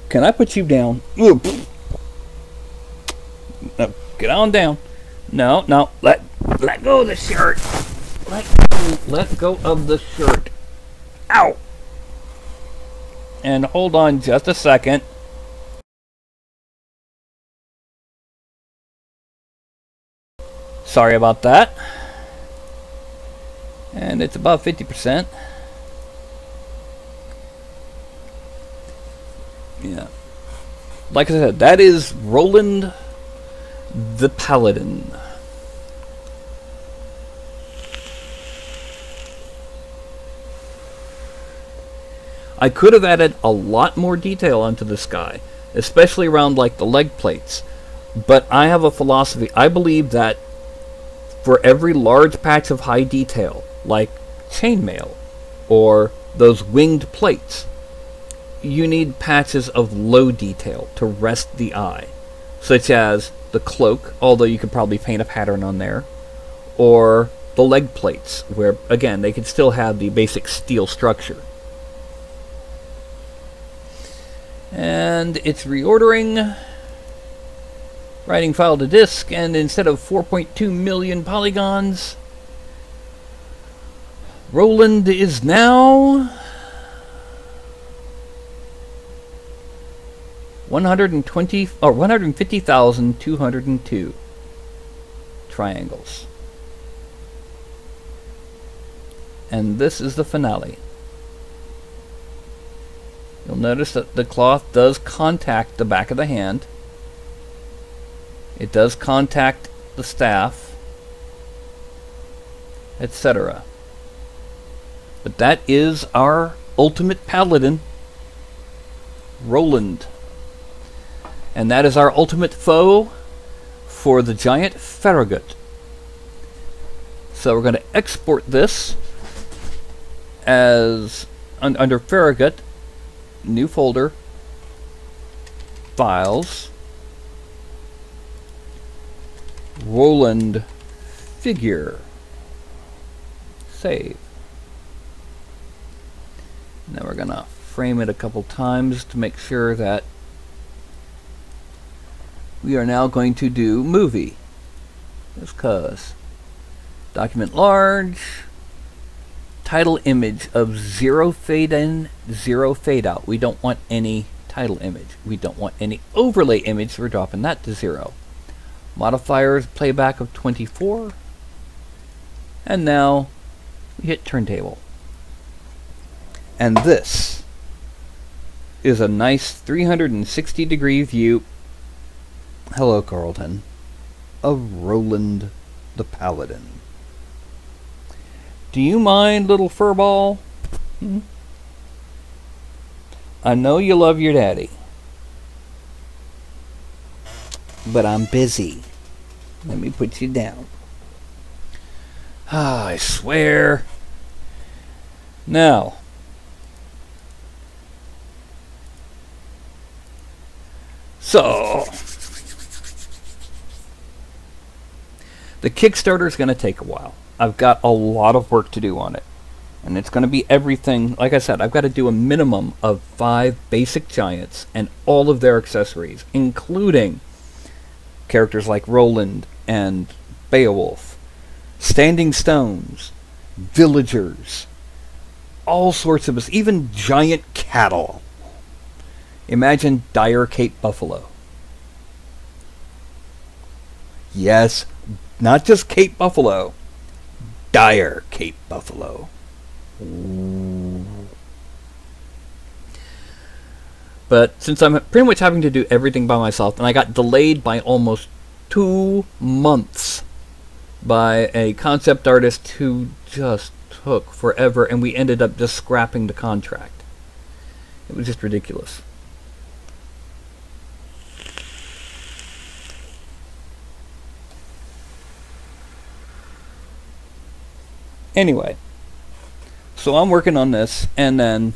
Can I put you down? Ooh, no, get on down. No. Let go of the shirt. Let go of the shirt. Ow! And hold on just a second. Sorry about that. And it's about 50%. Yeah. like I said, that is Roland the Paladin. I could have added a lot more detail onto this guy, especially around like the leg plates. But I have a philosophy. I believe that for every large patch of high detail, like chainmail or those winged plates, you need patches of low detail to rest the eye, such as the cloak, although you could probably paint a pattern on there, or the leg plates, where again they could still have the basic steel structure. And it's reordering, writing file to disk, and instead of 4.2 million polygons, Roland is now 150,202 triangles. And this is the finale. You'll notice that the cloth does contact the back of the hand. It does contact the staff, etc. But that is our ultimate paladin, Roland. And that is our ultimate foe for the giant Farragut. So we're going to export this as under Farragut, new folder, files, Roland figure, save. Now we're going to frame it a couple times to make sure that we are now going to do movie. Just cause. Document large. Title image of 0 fade in, 0 fade out. We don't want any title image. We don't want any overlay image, so we're dropping that to 0. Modifiers playback of 24. And now we hit turntable. And this is a nice 360-degree view. Hello, Carlton. Of Roland the Paladin. Do you mind, little furball? I know you love your daddy. But I'm busy. Let me put you down. Ah, I swear. Now, so the Kickstarter is going to take a while. I've got a lot of work to do on it. And it's going to be everything. Like I said, I've got to do a minimum of 5 basic giants and all of their accessories, including characters like Roland and Beowulf, standing stones, villagers, all sorts of us, even giant cattle. Imagine dire Cape Buffalo. Yes, not just Cape Buffalo. Dire Cape Buffalo. Ooh. But since I'm pretty much having to do everything by myself, and I got delayed by almost 2 months by a concept artist who just took forever, and we ended up just scrapping the contract. It was just ridiculous. Anyway, so I'm working on this, and then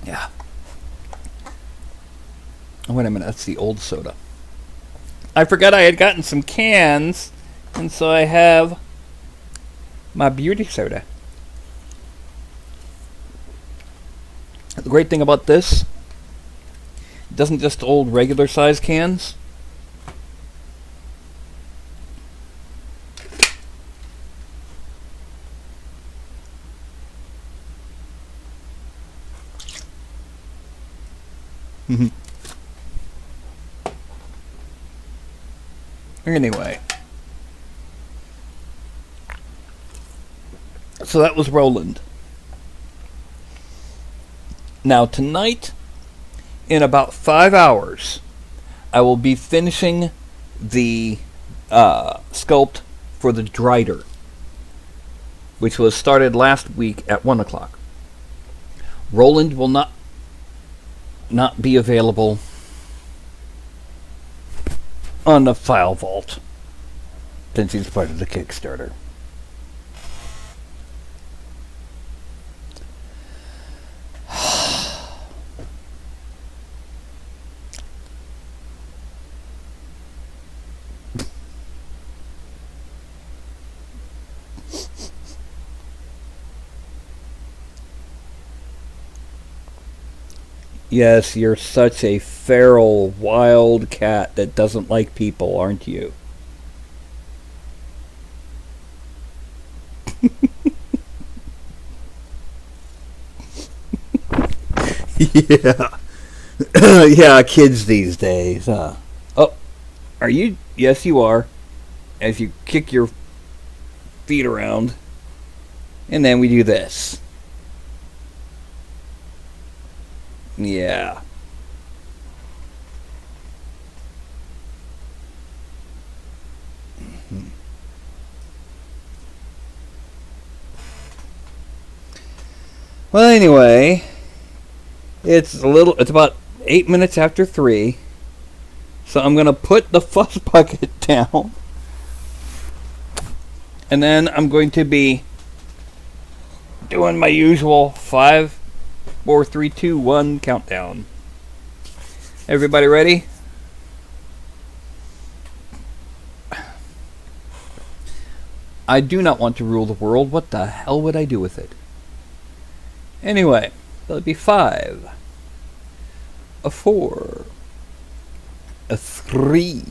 yeah. Oh, wait a minute, that's the old soda. I forgot I had gotten some cans, and so I have my beauty soda. The great thing about this, it doesn't just hold regular size cans. Anyway. So that was Roland. Now tonight, in about 5 hours, I will be finishing the sculpt for the Drider, which was started last week at 1 o'clock. Roland will not be available on the file vault since he's part of the Kickstarter. Yes, you're such a feral, wild cat that doesn't like people, aren't you? Yeah. Yeah, kids these days. Oh, are you? Yes, you are. As you kick your feet around. And then we do this. Yeah. Well, anyway, it's about 8 minutes after 3. So I'm going to put the fuss bucket down. And then I'm going to be doing my usual 5, 4, 3, 2, 1 countdown. Everybody ready? I do not want to rule the world. What the hell would I do with it? Anyway, that'll be 5, a 4, a 3,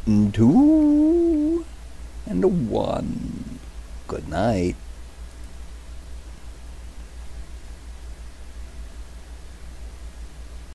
2, and a 1. Good night.